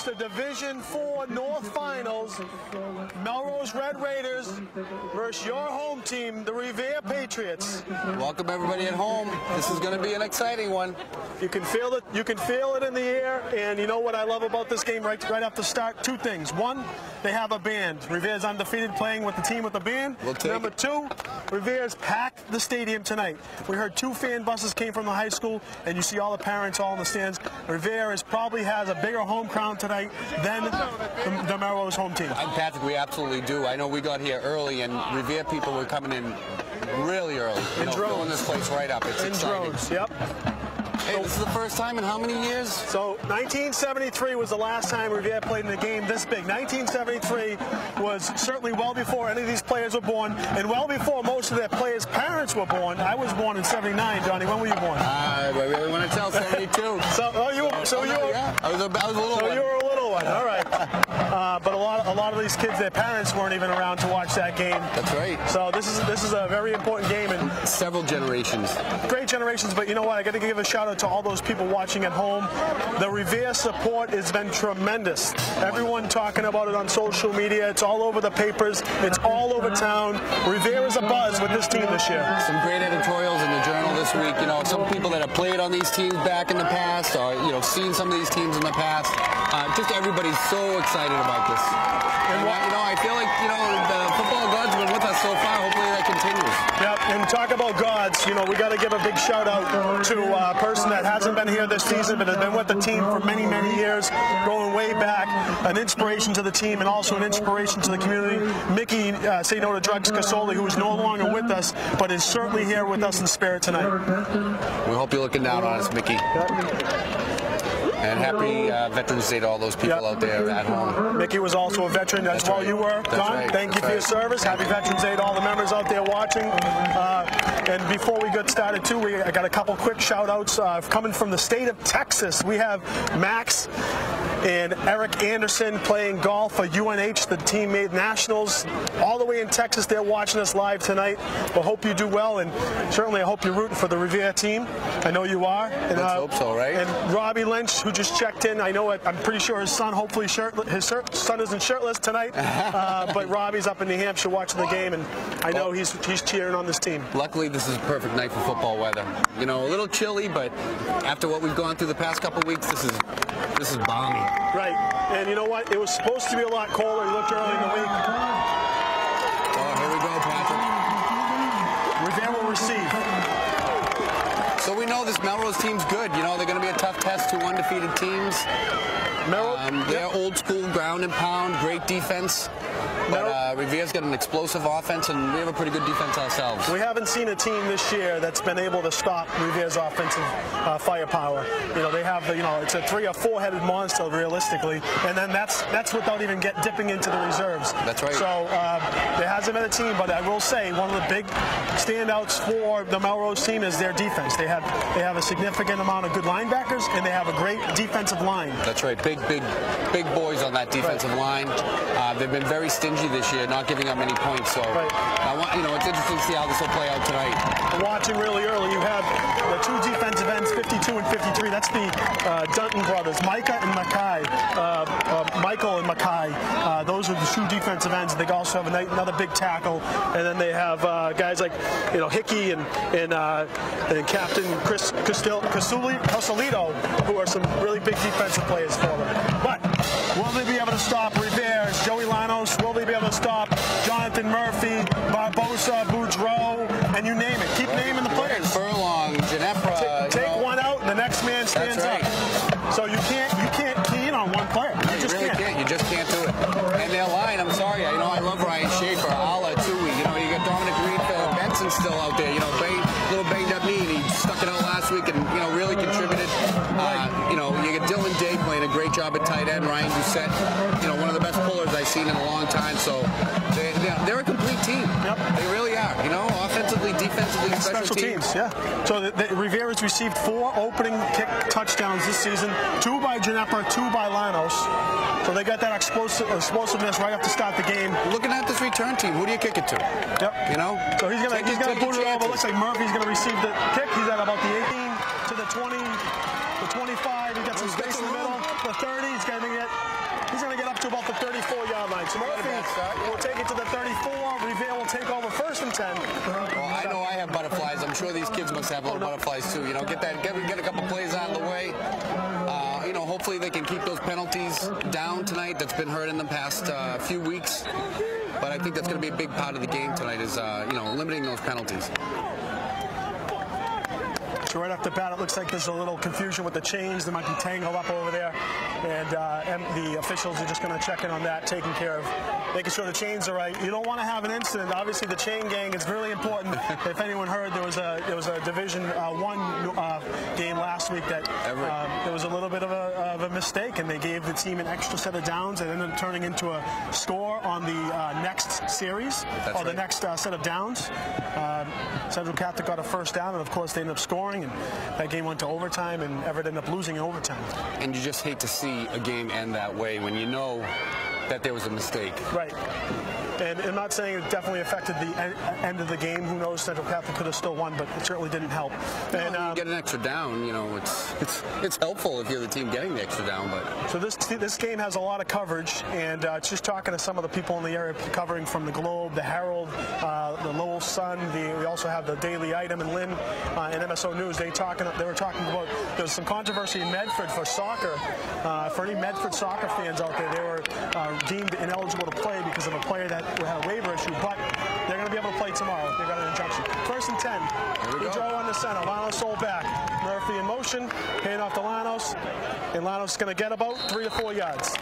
It's the Division IV North Finals. Melrose Red Raiders versus your home team, the Revere Patriots. Welcome everybody at home. This is going to be an exciting one. You can feel it. You can feel it in the air. And you know what I love about this game right off the start? Two things. One, they have a band. Revere's undefeated, playing with the team with the band. Number two, Revere's packed the stadium tonight. We heard 2 fan buses came from the high school, and you see all the parents all in the stands. Revere probably has a bigger home crowd tonight than the Melrose home team. And Patrick, we absolutely do. I know we got here early, and Revere people were coming in really early. In drones. Filling this place right up. It's exciting. Drones, yep. Hey, this is the first time in how many years? So 1973 was the last time Revere played in a game this big. 1973 was certainly well before any of these players were born, and well before most of their players' parents were born. I was born in 79, Johnny. When were you born? I really want to tell 72. You were a little one. All right. But a lot of these kids, their parents weren't even around to watch that game. That's right. So this is a very important game, and several generations. Great generations. But you know what? I got to give a shout out to all those people watching at home. The Revere support has been tremendous. Everyone talking about it on social media. It's all over the papers. It's all over town. Revere is a buzz with this team this year. Some great editorials in the Journal this week. You know, some people that have played on these teams back in the past, or seen some of these teams in the past. Just everybody's so excited about this. And I feel like the football gods have been with us so far. Hopefully that continues. Yep. And talk about gods. We got to give a big shout out to a person that hasn't been here this season, but has been with the team for many, many years, going way back. An inspiration to the team and also an inspiration to the community. Mickey, Say No to Drugs Casoli, who is no longer with us, but is certainly here with us in spirit tonight. We hope you're looking down on us, Mickey. And happy Veterans Day to all those people out there at home. Mickey was also a veteran as well. You were, Don. Thank you for your service. Happy Veterans Day to all the members out there watching. And before we get started, too, I got a couple quick shout-outs coming from the state of Texas. We have Max and Eric Anderson playing golf for UNH. The team made nationals all the way in Texas. They're watching us live tonight. Well, hope you do well, and certainly I hope you're rooting for the Revere team. I know you are. And, let's hope so, right? And Robbie Lynch, who just checked in. I'm pretty sure his son, hopefully his son isn't shirtless tonight. But Robbie's up in New Hampshire watching the game, and I know he's cheering on this team. Luckily, this is a perfect night for football weather. A little chilly, but after what we've gone through the past couple of weeks, this is balmy. Right. And you know what? It was supposed to be a lot colder. You looked early in the week. Oh, here we go, Patrick. Revere will receive. So we know this Melrose team's good. They're going to be a tough test to undefeated teams. They're old school, ground and pound, great defense. But Revere's got an explosive offense, and we have a pretty good defense ourselves. We haven't seen a team this year that's been able to stop Revere's offensive firepower. They have it's a 3 or 4-headed monster realistically, and then that's without even dipping into the reserves. That's right. So there hasn't been a team, but I will say one of the big standouts for the Melrose team is their defense. They have a significant amount of good linebackers, and they have a great defensive line. That's right. Big boys on that defensive line. They've been very stingy this year, not giving up many points. So it's interesting to see how this will play out tonight. Watching really early, you have the 2 defensive ends, 52 and 53. That's the Dunton brothers, Micah and Mackay. Michael and Mackay. Those are the 2 defensive ends. They also have another big tackle, and then they have guys like Hickey and Captain Chris Casolito, who are some really big defensive players for them. But will they be able to stop Revere? Joey Lanos? Will they be able to stop Jonathan Murphy, Barbosa, Boudreau, and you name it? Keep naming the players. Furlong, Ginepra. Take one out, and the next man stands up. So you can't key in on one player. You just really can't. You just can't do it. And their line, I'm sorry. I love Ryan Schaefer, Ala, Tui. You got Dominic Greenfield, Benson still out there. Little banged up knee. He stuck it out last week and really contributed. You got Dylan Day playing a great job at tight end. Ryan Doucette, one of the best pullers I've seen in a long time. So they're a complete team. Yep. They really are. Offensively, defensively, special teams. Yeah. So Revere has received 4 opening kick touchdowns this season. 2 by Ginepra, 2 by Lanos. So they got that explosiveness right up to start the game. Looking at this return team, who do you kick it to? Yep. So he's gonna boot it over. Looks like Murphy's gonna receive the kick. He's at about the 18 to the 20, the 25. He got some space in the middle. The 30. He's gonna get He's going to get up to about the 34-yard line. So Murphy will take it to the 34. Revere will take over 1st and 10. Well, I know I have butterflies. I'm sure these kids must have little butterflies too. You know, get a couple plays out of the way. You know, hopefully they can keep those penalties down tonight. That's been hurt in the past few weeks. But I think that's going to be a big part of the game tonight is, you know, limiting those penalties. So right off the bat, it looks like there's a little confusion with the chains. They might be tangled up over there. And the officials are just going to check in on that, taking care of making sure the chains are right. You don't want to have an incident. Obviously, the chain gang is really important. If anyone heard, there was a Division 1 game last week that there was a little bit of a mistake, and they gave the team an extra set of downs and ended up turning into a score on the next series, the next set of downs. Central Catholic got a first down, and of course they ended up scoring, and that game went to overtime, and Everett ended up losing in overtime. And you just hate to see a game end that way when you know that there was a mistake. Right. And I'm not saying it definitely affected the end of the game. Who knows? Central Catholic could have still won, but it certainly didn't help. And you get an extra down, you know, it's helpful if you're the team getting the extra down. But so this game has a lot of coverage, and just talking to some of the people in the area covering from the Globe, the Herald, the Lowell Sun. We also have the Daily Item and Lynn and MSO News. They were talking about there's some controversy in Medford for soccer. For any Medford soccer fans out there, they were deemed ineligible to play because of a player that had a waiver issue, but they're going to be able to play tomorrow. They got an injunction. 1st and 10. Goudreau on the center. Lanos sold back. Murphy in motion. Hand off to Lanos. And Lanos is going to get about 3 to 4 yards.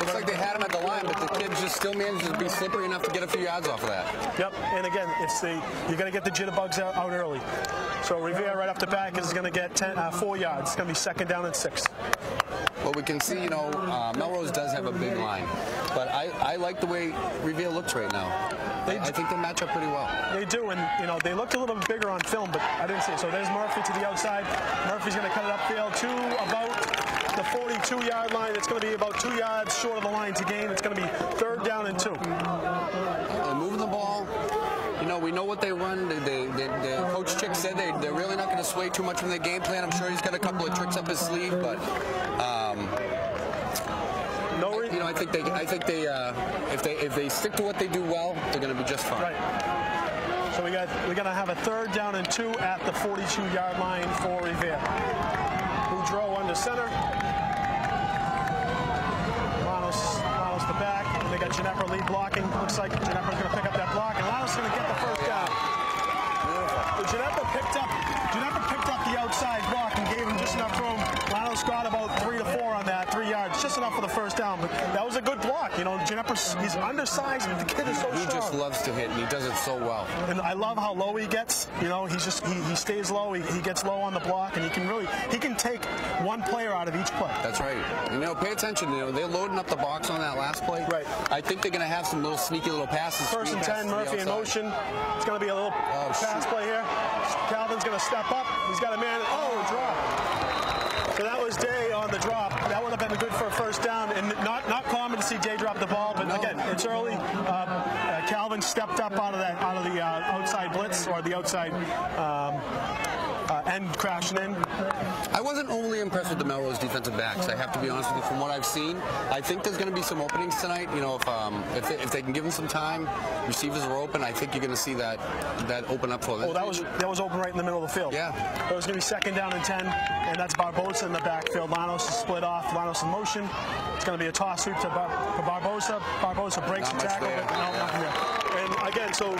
Looks like they had him at the line, but the kid just still manages to be slippery enough to get a few yards off of that. Yep. And again, you got to get the jitterbugs out early. So Revere right off the back is going to get 4 yards. It's going to be 2nd down and 6. Well, we can see, you know, Melrose does have a big line, but I like the way Revere looks right now. I think they match up pretty well. They do, and you know they looked a little bit bigger on film, but I didn't see it. So there's Murphy to the outside. Murphy's going to cut it upfield to about the 42-yard line. It's going to be about 2 yards short of the line to gain. It's going to be 3rd down and 2. They're moving the ball. You know, we know what they run. The Coach Chick said they're really not going to sway too much from their game plan. I'm sure he's got a couple of tricks up his sleeve, but you know, I think if they stick to what they do well, they're going to be just fine. Right. So we're going to have a 3rd down and 2 at the 42-yard line for Revere. Goudreau under center. Lanos the back. They got Ginepper lead blocking. Looks like Ginepper's going to pick up that block, and Lanos is going to get the first down. Ginepper picked up the outside block and gave him just enough room. Lanos got about 3 to 4 on that, 3 yards, just enough for the first down. But that was a good block. You know, Ginepper, he's undersized, but the kid is so strong. He just loves to hit, and he does it so well. And I love how low he gets. You know, he stays low. He gets low on the block, and he can take one player out of each play. That's right. You know, pay attention. You know, they're loading up the box on that last play. Right. I think they're going to have some little sneaky little passes. 1st and 10, Murphy in motion. It's going to be a little pass play here. Calvin's going to step up. He's got a man. Oh, drop. So that was Day on the drop. That would have been good for a first down, and not common to see Day drop the ball. But again, it's early. Calvin stepped up out of the outside blitz or the outside end crashing in. I wasn't overly impressed with the Melrose defensive backs. I have to be honest with you. From what I've seen, I think there's going to be some openings tonight. You know, if they can give them some time, receivers are open. I think you're going to see that open up for them. Oh, that was open right in the middle of the field. Yeah. It was going to be 2nd down and 10, and that's Barbosa in the backfield. Lanos is split off. Lanos in motion. It's going to be a toss sweep to Barbosa. Barbosa breaks the tackle. And again, so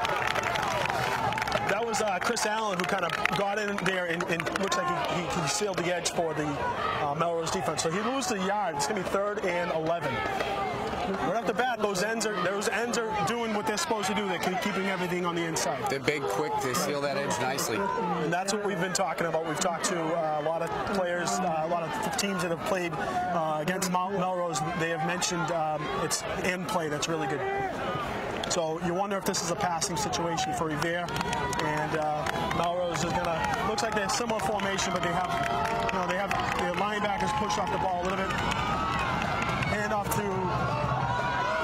that was Chris Allen who kind of got in there and looks like he sealed the edge for the Melrose defense. So he loses the yard. It's going to be 3rd and 11. Right off the bat, those ends are doing what they're supposed to do. They're keeping everything on the inside. They're big, quick. They seal that edge nicely. And that's what we've been talking about. We've talked to a lot of players, a lot of teams that have played against Melrose. They have mentioned it's end play that's really good. So you wonder if this is a passing situation for Revere, and Melrose is gonna. Looks like they're similar formation, but they have their linebackers push off the ball a little bit. Hand off to.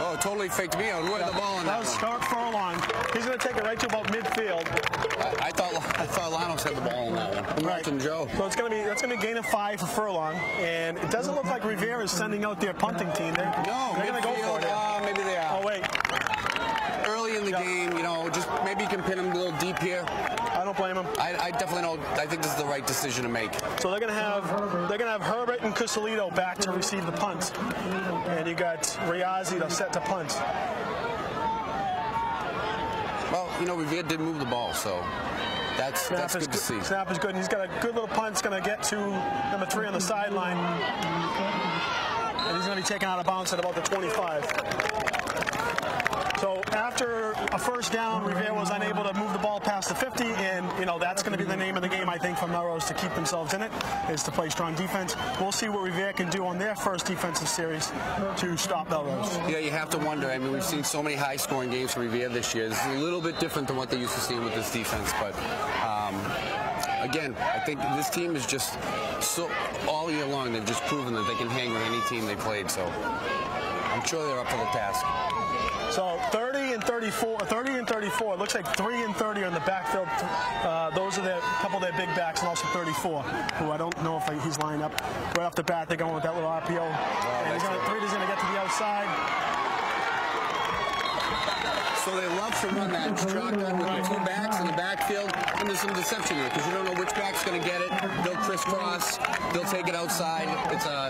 Oh, totally faked me out. Who had the ball on that? That was Stark for Furlong. He's going to take it right to about midfield. I thought Lanos had the ball in that one. I'm watching Joe. So that's going to be gain of 5 for Furlong, and it doesn't look like Revere is sending out their punting team. They're going to go for it. Maybe they are. Oh wait. Early in the game, just maybe you can pin him a little deep here. I don't blame him. I definitely don't. I think this is the right decision to make. So they're gonna have Herbert and Cusolito back to receive the punt, and you got Riazzi to set to punt. Well, Revere did move the ball, so that's good to see. Snap is good. And he's got a good little punt. It's gonna get to number 3 on the sideline, and he's gonna be taken out of bounds at about the 25. So after a first down, Revere was unable to move the ball past the 50, and that's going to be the name of the game, I think, for Melrose to keep themselves in it, is to play strong defense. We'll see what Revere can do on their first defensive series to stop Melrose. Yeah, you have to wonder. I mean, we've seen so many high-scoring games for Revere this year. This is a little bit different than what they used to see with this defense, but again, I think this team is just all year long, they've just proven that they can hang with any team they played, so I'm sure they're up for the task. So 30 and 34. It looks like 3 and 30 on the backfield. Those are a couple of their big backs, and also 34, who I don't know if he's lined up. Right off the bat, they're going with that little RPO. And Three's going to get to the outside. So they love to run that shotgun with the 2 backs in the backfield, and there's some deception here because you don't know which back's going to get it. They'll crisscross. They'll take it outside.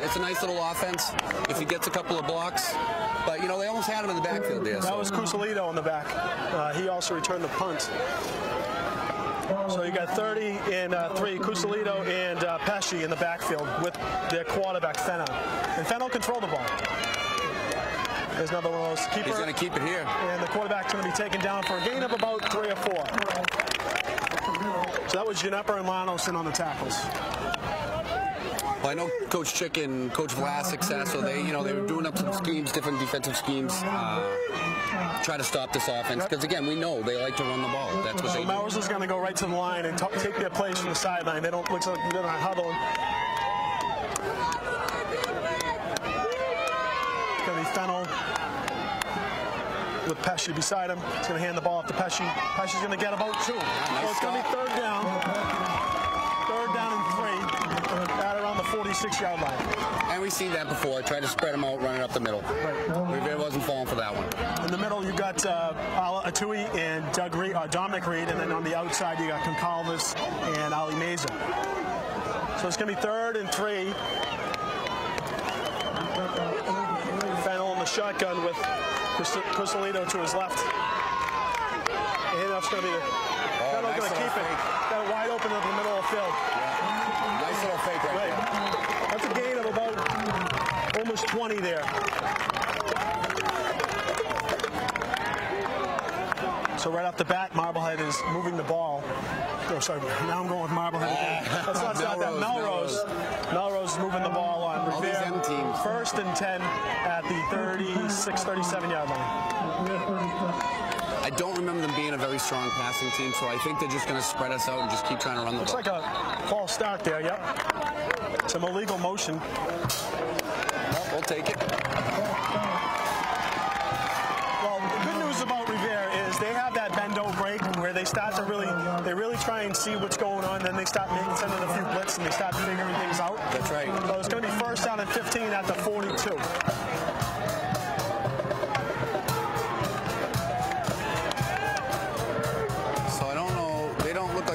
It's a nice little offense if he gets a couple of blocks. But, they almost had him in the backfield there. That was Cusolito in the back. He also returned the punt. So you got 30 and 3, Cusolito and Pesci in the backfield with their quarterback, Fennell. And Fennell controlled the ball. There's another one of those. He's going to keep it here. And the quarterback's going to be taken down for a gain of about 3 or 4. So that was Ginepper and Lanos in on the tackles. Well, I know Coach Chick and Coach Vlasic said so. They were doing up some schemes, different defensive schemes, try to stop this offense. Because again, we know they like to run the ball. That's what they do. Melrose is going to go right to the line and take their place from the sideline. They don't look like they're not huddling. It's going to be Fennell with Pesci beside him. He's going to hand the ball off to Pesci. Pesci's going to get about 2. So it's going to be third down. Third down and 3. At around the 46-yard line. And we've seen that before. Try to spread them out, running up the middle. Right. Revere wasn't falling for that one. In the middle, you got Ala Atui and Dominic Reed, and then on the outside, you got Concalves and Ali Meza. So it's going to be 3rd and 3. Fennell in the shotgun with Cusolito to his left. And that's going to be Fennell's going to keep it. Got it wide open in the middle of the field. Nice little fake right there. That's a gain of about almost 20 there. So right off the bat, Marblehead is moving the ball. Oh, sorry. Now I'm going with Marblehead again. That's not that. Melrose is moving the ball on Revere. All these M teams. 1st and 10 at the 36, 37-yard line. I don't remember them being a very strong passing team, so I think they're just going to spread us out and just keep trying to run the ball. Looks like a false start there, yep. Some illegal motion. Well, we'll take it. Well, the good news about Revere is they have that bend-over break where they start to really try and see what's going on, then they start sending a few blitz and they start figuring things out. That's right. So it's going to be 1st down and 15 at the 42.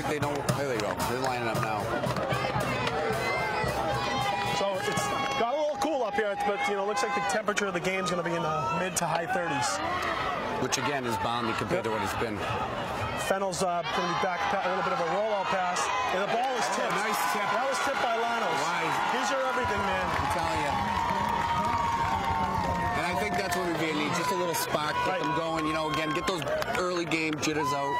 They don't. There they go. They're lining up now. So it's got a little cool up here, but looks like the temperature of the game is going to be in the mid to high 30s. Which again is bounded compared to what it's been. Fennell's going to be back a little bit of a rollout pass, and the ball is tipped. Nice tip. That was tipped by Lanos. Why? He's your everything, man. I'm telling you. And I think that's what Revere needs, just a little spark, get them going. Again, get those early game jitters out.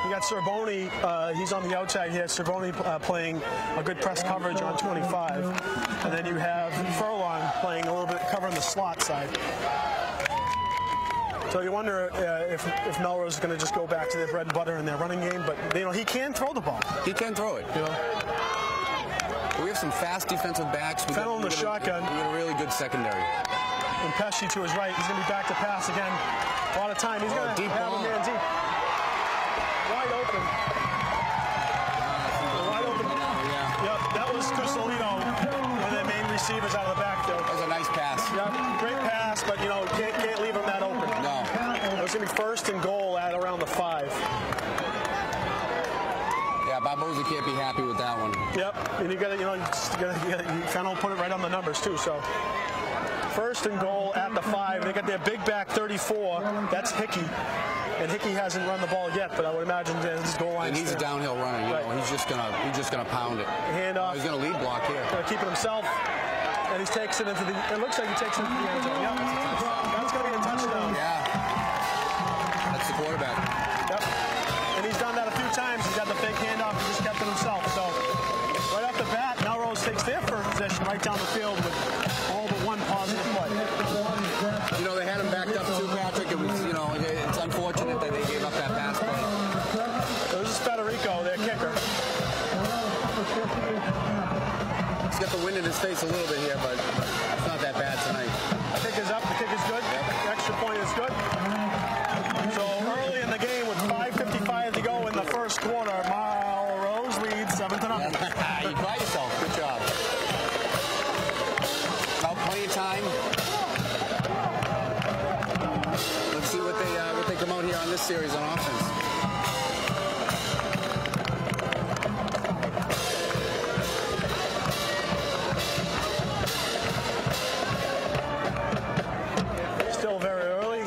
You got Cerboni, he's on the outside here. Cerboni playing a good press coverage on 25. And then you have Furlong playing a little bit, covering the slot side. So you wonder if Melrose is going to just go back to their bread and butter in their running game. But, he can throw the ball. He can throw it. We have some fast defensive backs. Fennell in the shotgun. We got a really good secondary. And Pesci to his right. He's going to be back to pass again. A lot of time. He's going to have a man deep. Wide open. Wide open. Yep, that was Cusolino, one of their main receivers out of the backfield. That was a nice pass. Yep, great pass, but, you know, can't leave him that open. No. It was going to be first and goal at around the 5. Yeah, Barbosa can't be happy with that one. Yep, and you got to, you know, you kind of put it right on the numbers, too, so. First and goal at the 5. They got their big back 34. That's Hickey. And Hickey hasn't run the ball yet, but I would imagine his goal line. And he's a downhill runner. You know, he's just gonna pound it. Handoff. He's gonna lead block here. Gonna keep it himself, and he takes it into the. It looks like he takes it into the end zone. Yep. That's gonna be a touchdown. Yeah. That's the quarterback. Yep. And he's done that a few times. He's got the big handoff. He just kept it himself. So right off the bat, Melrose takes their first possession right down the field with all but one positive play. You know, they had him backed up too, Patrick. It was, you know, it's unfortunate that they gave up that pass play. This is Federico, their kicker. He's got the wind in his face a little bit here, but it's not that bad tonight. The kick is up. The kick is good. Yep. The extra point is good. So early in the game with 5:55 to go in the first quarter, Melrose leads 7-0. You got yourself. Good job. About plenty of time. Let's see what they come out here on this series on offense. Still very early.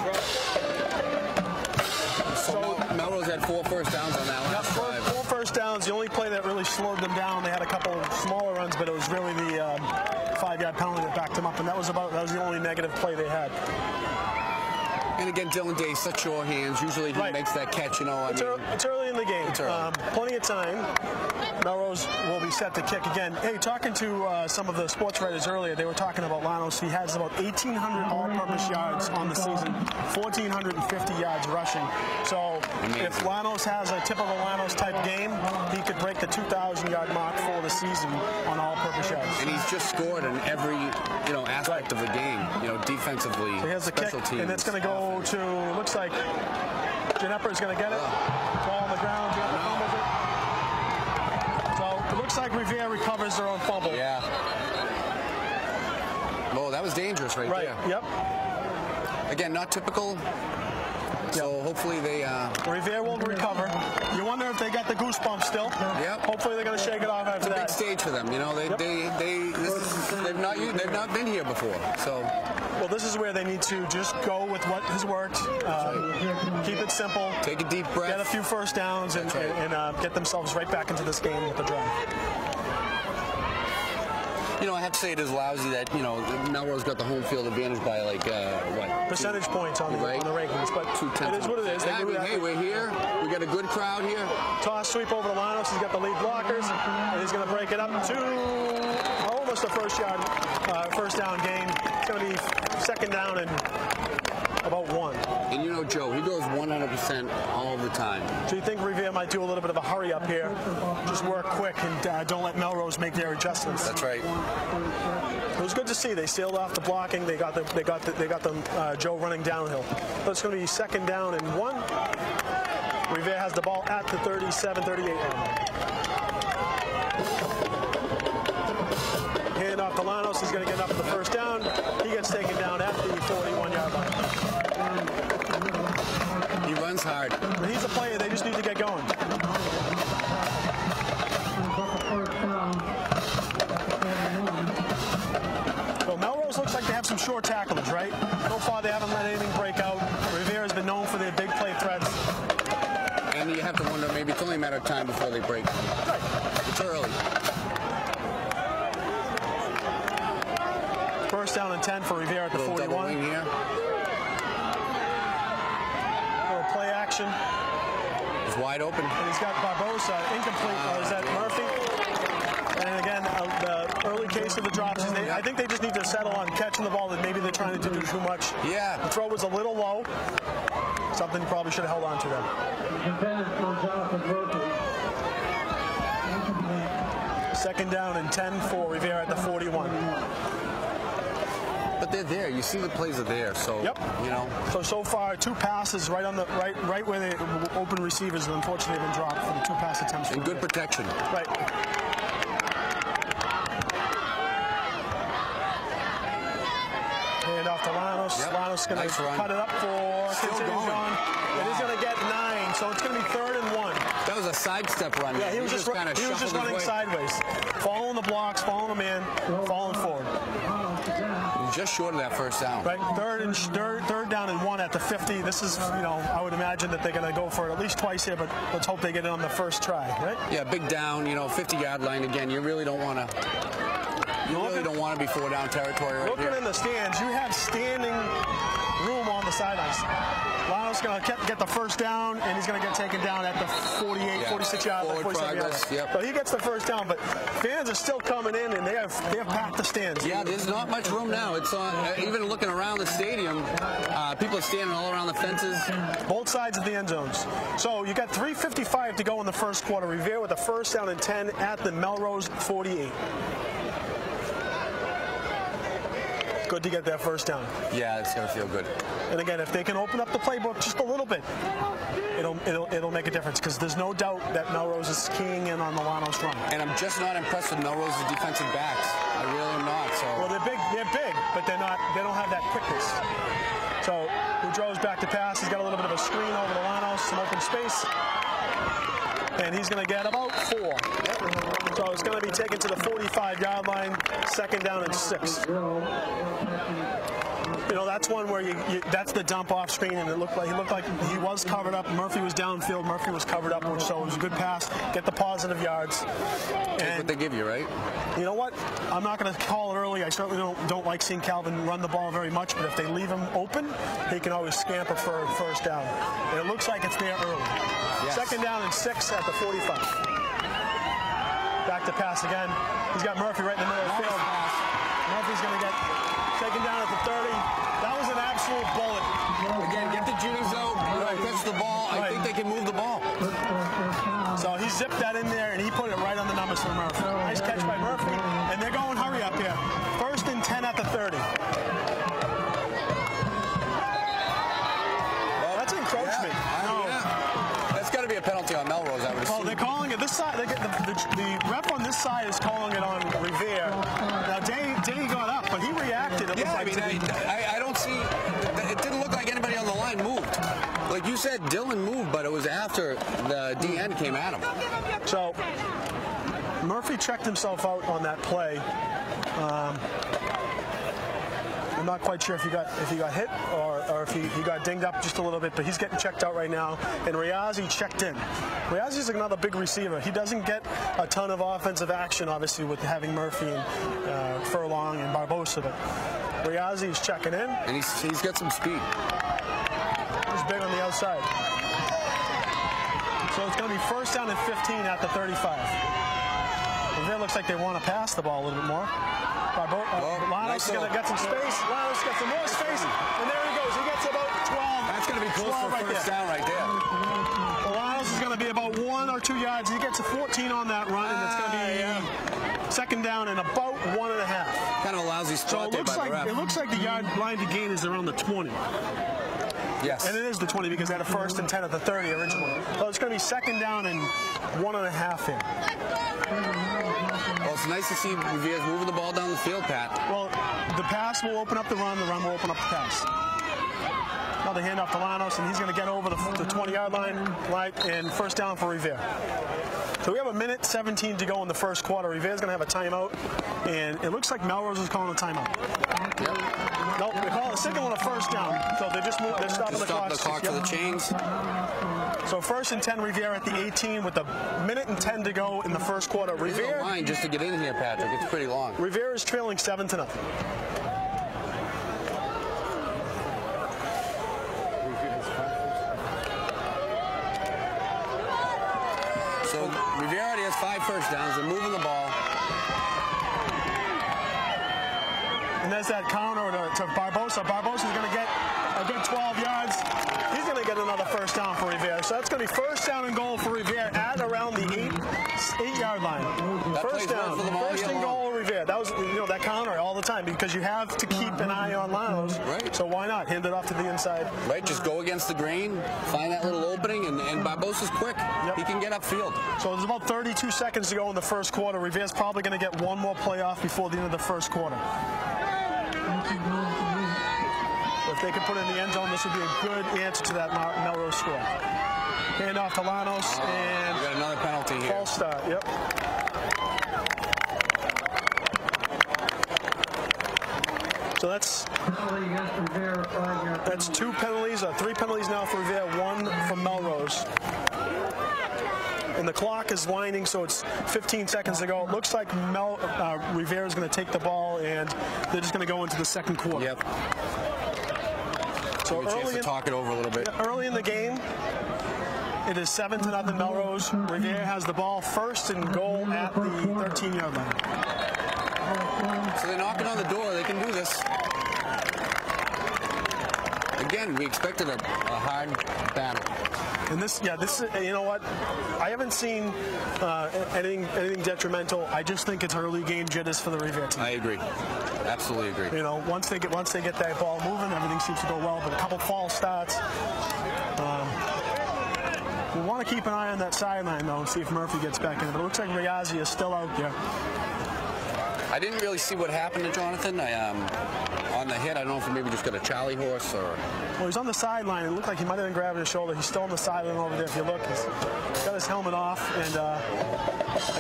So Melrose had 4 first downs on that last drive. 4 first downs. The only play that really slowed them down. They had a couple of smaller runs, but it was really the 5-yard penalty that backed them up, and that was the only negative play they had. And again, Dylan Day, such sure hands. Usually he makes that catch, you know. It's early in the game. Plenty of time. Melrose will be set to kick again. Hey, talking to some of the sports writers earlier, they were talking about Llanos. He has about 1,800 all-purpose yards on the season, 1,450 yards rushing. So if Llanos has a typical Llanos-type game, he could break the 2,000-yard mark for the season on all-purpose yards. And he's just scored in every, you know, aspect of the game. You know, defensively, so he has the special kick, teams. and it's going to go to, looks like Ginepper is going to get it. Ball on the ground. Ginepper fumbles it. So it looks like Revere recovers their own fumble. Yeah. Oh, that was dangerous right there. Yep. Again, not typical. So hopefully they... Revere will recover. You wonder if they got the goosebumps still. Yep. Hopefully they're going to shake it off after that. Big stage for them. You know, they've not been here before. So... Well, this is where they need to just go with what has worked. Keep it simple. Take a deep breath. Get a few first downs and get themselves right back into this game with the drive. You know, I have to say it is lousy that, you know, Melrose got the home field advantage by, like, what? Percentage points on the rankings, but it is what it is. Hey, we're here. We got a good crowd here. Toss sweep over to Llanos. He's got the lead blockers, and he's going to break it up to almost a first down gain. It's going to be second down and about 1. And you know, Joe, he goes 100% all the time. So you think Revere might do a little bit of a hurry up here, just work quick and don't let Melrose make their adjustments. That's right. It was good to see. They sealed off the blocking. They got Joe running downhill. But it's going to be second down and 1. Revere has the ball at the 37-38 line. Hand off to Llanos. He's going to get up for the first down. He gets taken down at the 41-yard line. He runs hard. But he's a player. They just need to get going. Well, Melrose looks like they have some short tacklers, right? So far, they haven't let anything break out. Revere has been known for their big play threats. And you have to wonder, maybe it's only a matter of time before they break. Right. It's early. First down and 10 for Revere at the 41. Here. Little play action. It's wide open. And he's got Barbosa incomplete. Is that Murphy? And again, the early case of the drops is I think they just need to settle on catching the ball. That maybe they're trying to do too much. Yeah. The throw was a little low. Something probably should have held on to them. Second down and 10 for Revere at the 41. But they're there. You see the plays are there. So, yep. You know. So far, 2 passes right on the right where the open receivers unfortunately have been dropped for the 2 pass attempts. And good protection. Right. Hand off to Lanos. Yep. Lanos going to cut it up for continuing on. And he's going to get 9, so it's going to be 3rd and 1. That was a sidestep run. Yeah, he was just running sideways, following the blocks, following the man, falling forward. Just short of that first down. Right, third down and 1 at the 50. This is, I would imagine that they're going to go for it at least twice here, but let's hope they get it on the first try, right? Yeah, big down, 50-yard line again. You really don't want to. You really don't want to be 4-down territory right Looking here. in the stands, you have standing room on the sidelines. Lano's going to get the first down, and he's going to get taken down at the 48, 46 yard line. 47 yard line. Yep. So he gets the first down, but fans are still coming in, and they have packed the stands. Yeah, there's not much room now. It's even looking around the stadium, people are standing all around the fences. Both sides of the end zones. So you got 3:55 to go in the first quarter. Revere with a first down and 10 at the Melrose 48. Good to get that first down. Yeah, it's going to feel good. And again, if they can open up the playbook just a little bit, it'll make a difference, because there's no doubt that Melrose is keying in on the Lanos run. And I'm just not impressed with Melrose's defensive backs. I really am not. So. Well, they're big, but they don't have that quickness. So Boudreaux's back to pass. He's got a little bit of a screen over to Lanos, some open space. And he's going to get about 4. So it's going to be taken to the 45-yard line, 2nd down and 6. That's one where that's the dump off screen, and he looked like he was covered up. Murphy was downfield. Murphy was covered up, so it was a good pass. Get the positive yards. Take what they give you, right? You know what? I'm not going to call it early. I certainly don't like seeing Calvin run the ball very much, but if they leave him open, he can always scamper for a first down. And it looks like it's there early. Yes. 2nd down and 6 at the 45. Back to pass again. He's got Murphy right in the middle of the field. Murphy's going to get taken down at the 30. That was an absolute bullet. Again, get the juniors out. Catch the ball. I think they can move the ball. So he zipped that in there, and he put it right on the numbers for Murphy. Nice catch by Murphy. And they're going hurry up here. 1st and 10 at the 30. Well, that's encroachment. That's got to be a penalty on Melrose, I would assume. Well, they're calling it this side. The ref on this side is calling it on Revere. Now, Day got up, but he reacted. I don't see. It didn't look like anybody on the line moved. Like you said, Dylan moved, but it was after the DN came at him. So Murphy checked himself out on that play. I'm not quite sure if he got hit or if he got dinged up just a little bit, but he's getting checked out right now. And Riazzi checked in. Riazzi's another big receiver. He doesn't get a ton of offensive action, obviously, with having Murphy and Furlong and Barbosa, but Riazzi is checking in. And he's got some speed. He's big on the outside. So it's going to be 1st down and 15 at the 35. It looks like they want to pass the ball a little bit more. Lanos is going to get some space. Lanos gets some more space, and there he goes. He gets about 12. That's going to be close for first down right there. Lanos is going to be about 1 or 2 yards. He gets a 14 on that run, and it's going to be 2nd down and about 1.5. Kind of a lousy spot there by the ref. It looks like the yard line to gain is around the 20. Yes. And it is the 20 because they had a 1st and 10 at the 30 originally. So it's going to be 2nd down and 1.5 here. Well, it's nice to see Revere's moving the ball down the field, Pat. Well, the pass will open up the run will open up the pass. Now they hand off to Lanos, and he's going to get over the 20-yard line, and 1st down for Revere. So we have 1:17 to go in the first quarter. Revere's going to have a timeout, and it looks like Melrose is calling a timeout. Yep. Nope, they're calling a second one a first down. So they're stopping the clock. The clock for the chains. So 1st and 10 Revere at the 18 with 1:10 to go in the first quarter. Revere line just to get in here, Patrick. It's pretty long. Revere is trailing 7-0. So Revere already has 5 first downs. They're moving the ball. And there's that counter to Barbosa. Barbosa's going to get a good 12 yards. He's going to get another first down for Revere. So that's going to be 1st down and goal for Revere at around the 8-yard line. First down, 1st and goal Revere. That was that counter all the time because you have to keep an eye on So why not hand it off to the inside? Right, just go against the grain, find that little opening, and Barbosa's quick. Yep. He can get upfield. So there's about 32 seconds to go in the first quarter. Revere's probably going to get one more playoff before the end of the first quarter. If they could put it in the end zone, this would be a good answer to that Melrose score. Hand off to Lanos, and we got another penalty here. False start, yep. So that's 2 penalties, 3 penalties now for Revere, 1 from Melrose. And the clock is winding, so it's 15 seconds to go. It looks like Revere is going to take the ball, and they're just going to go into the second quarter. Yep. So early to talk it over a little bit. Early in the game, it is 7-0 Melrose. Revere has the ball first and goal at the 13-yard line. So they're knocking on the door. They can do this. Again, we expected a hard battle. And this, you know what? I haven't seen anything detrimental. I just think it's early game jitters for the Revere team. I agree. Absolutely agree. You know, once they get that ball moving, everything seems to go well. But a couple false starts. We want to keep an eye on that sideline though and see if Murphy gets back in. But it looks like Riazzi is still out there. I didn't really see what happened to Jonathan. On the hit, I don't know if he maybe just got a Charlie horse or... Well, he's on the sideline. It looked like he might have been grabbing his shoulder. He's still on the sideline over there. If you look, he's got his helmet off, and I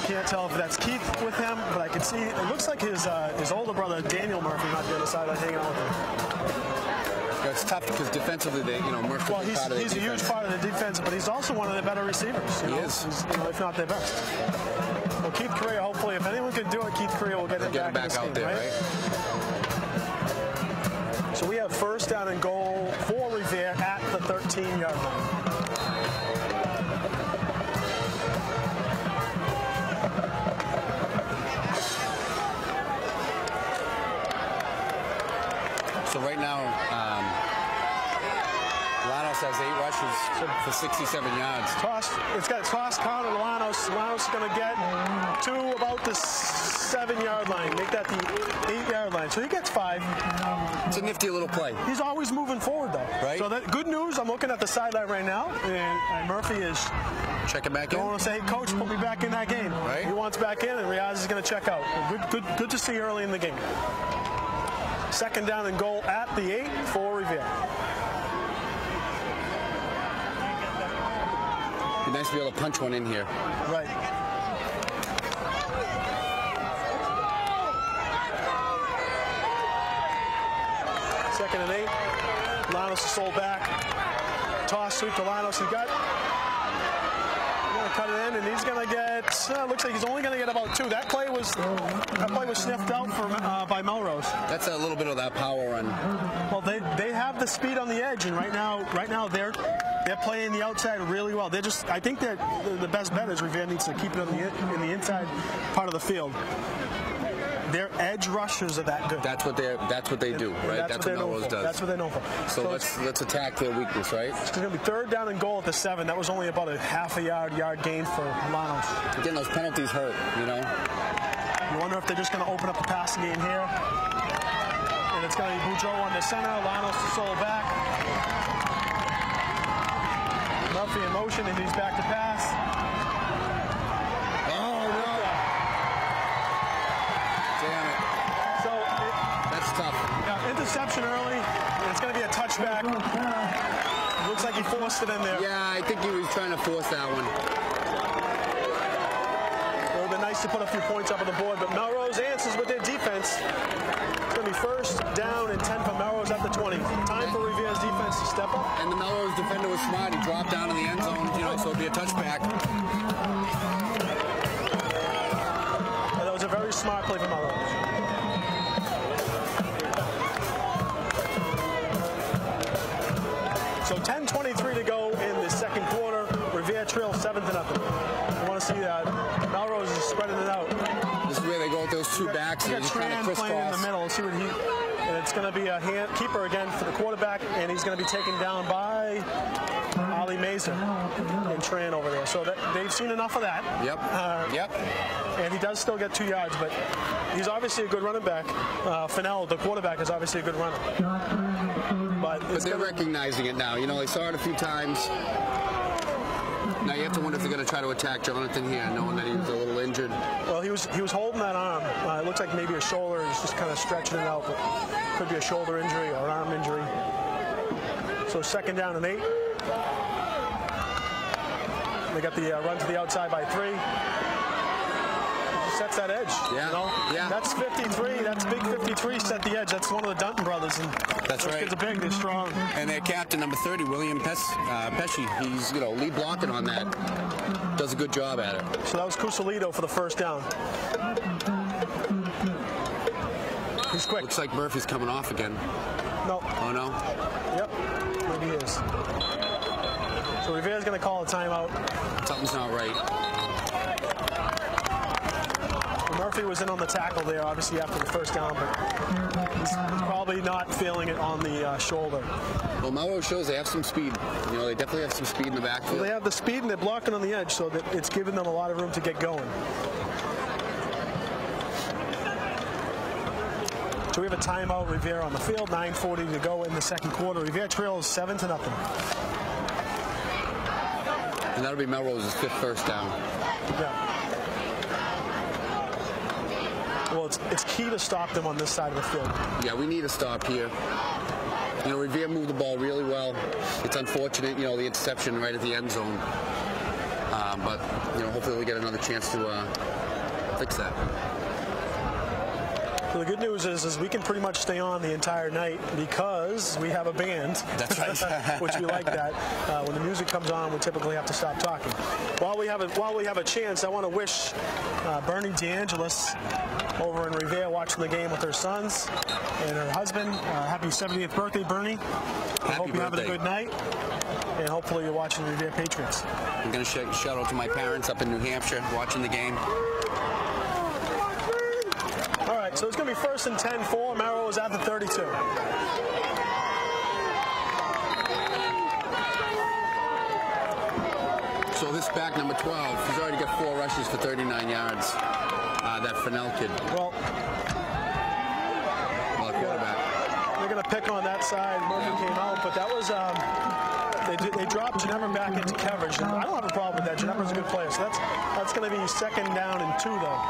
can't tell if that's Keith with him, but I can see it looks like his older brother Daniel Murphy might be on the sideline hanging out with him. Yeah, it's tough because defensively, Murphy. Well, he's a huge part of the defense, but he's also one of the better receivers. He is, if not their best. Well, Keith Correa, hopefully, if anyone can do it, Keith Correa will get him back in this out game, there, right? So we have first down and goal for Revere at the 13-yard line. So right now, Lanos has 8 rushes for 67 yards. It's got a toss count to Lanos. Lanos is going to get to about the 7-yard line. Make that the 8-yard line. So he gets 5. It's a nifty little play. He's always moving forward, though. Right. So that good news. I'm looking at the sideline right now, and Murphy is checking back in. I want to say, hey, coach, put me back in that game. Right. He wants back in, and Riaz is going to check out. Good to see early in the game. Second down and goal at the 8 for Revere. Be nice to be able to punch one in here. Right. Second and 8. Lanos is sold back. Toss sweep to Lanos. He's got. He's going to cut it in, and he's going to get. Looks like he's only going to get about 2. That play was sniffed out by Melrose. That's a little bit of that power run. Well, they have the speed on the edge, and right now they're playing the outside really well. I think that the best bet is Revere needs to keep it in the inside part of the field. Their edge rushers are that good. That's what they do, right? That's what Melrose does. That's what they're known for. So let's attack their weakness, right? It's going to be third down and goal at the 7. That was only about a half a yard gain for Lanos. Again, those penalties hurt, You wonder if they're just going to open up the passing game here. And it's going to be Boudreau on the center. Lanos to sold back. Murphy in motion, and he's back to pass. Oh, no. Damn it. So that's tough. Yeah, interception early, and it's going to be a touchback. Looks like he forced it in there. Yeah, I think he was trying to force that one. It would have been nice to put a few points up on the board, but Melrose answers with their defense. It's going to be first down and 10 for Melrose at the 20. Time for Revere's defense to step up. And the Melrose defender was smart. He dropped down in the end zone, so it'd be a touchback. And that was a very smart play for Melrose. So 10:23 to go in the second quarter. Revere trails 7-0. I want to see that. Melrose is spreading it out. This is where they go with those 2 backs and just kind of crisscross. Playing in the middle. See what And it's going to be a keeper again for the quarterback, and he's going to be taken down by Ali Mazer and Tran over there. So they've seen enough of that. Yep. And he does still get 2 yards, but he's obviously a good running back. Fennell, the quarterback, is obviously a good runner. But they're recognizing it now. You know, they saw it a few times. Now you have to wonder if they're going to try to attack Jonathan here, knowing that he was a little injured. Well, he was holding that arm. It looks like maybe a shoulder. He's just kind of stretching it out, but could be a shoulder injury or an arm injury. So 2nd down and 8. They got the run to the outside by 3. Sets that edge. Yeah. You know? Yeah. That's 53. That's big 53 set the edge. That's one of the Dunton brothers. And that's those right. kids are big. They're strong. And their captain, number 30, William Pesci, he's, you know, lead blocking on that. Does a good job at it. So that was Cusalito for the 1st down. He's quick. Looks like Murphy's coming off again. No. Oh, no? Yep. Maybe he is. So Revere's going to call a timeout. Something's not right. Murphy was in on the tackle there, obviously, after the 1st down, but he's probably not feeling it on the shoulder. Well, Melrose shows they have some speed. You know, they definitely have some speed in the backfield. Well, they have the speed, and they're blocking on the edge, so that it's giving them a lot of room to get going. So we have a timeout. Revere on the field, 9:40 to go in the 2nd quarter. Revere trails 7-0. And that'll be Melrose's 5th first down. Yeah. Well, it's key to stop them on this side of the field. Yeah, we need a stop here. You know, Revere moved the ball really well. It's unfortunate, you know, the interception right at the end zone. But, you know, hopefully we get another chance to fix that. So the good news is we can pretty much stay on the entire night because we have a band. That's right. Which we like that. When the music comes on, we typically have to stop talking. While we have a chance, I want to wish Bernie DeAngelis over in Revere watching the game with her sons and her husband. Happy 70th birthday, Bernie. I hope you're having a good night. And hopefully you're watching the Revere Patriots. I'm going to shout out to my parents up in New Hampshire watching the game. All right, so it's going to be 1st and 10 for Melrose at the 32. So this back, number 12, he's already got 4 rushes for 39 yards. That Fennell kid. Well, quarterback. They're going to pick on that side. Murphy came out, but that was they dropped Ginevra back into coverage. And I don't have a problem with that. Ginevra's a good player, so that's going to be 2nd down and 2 though.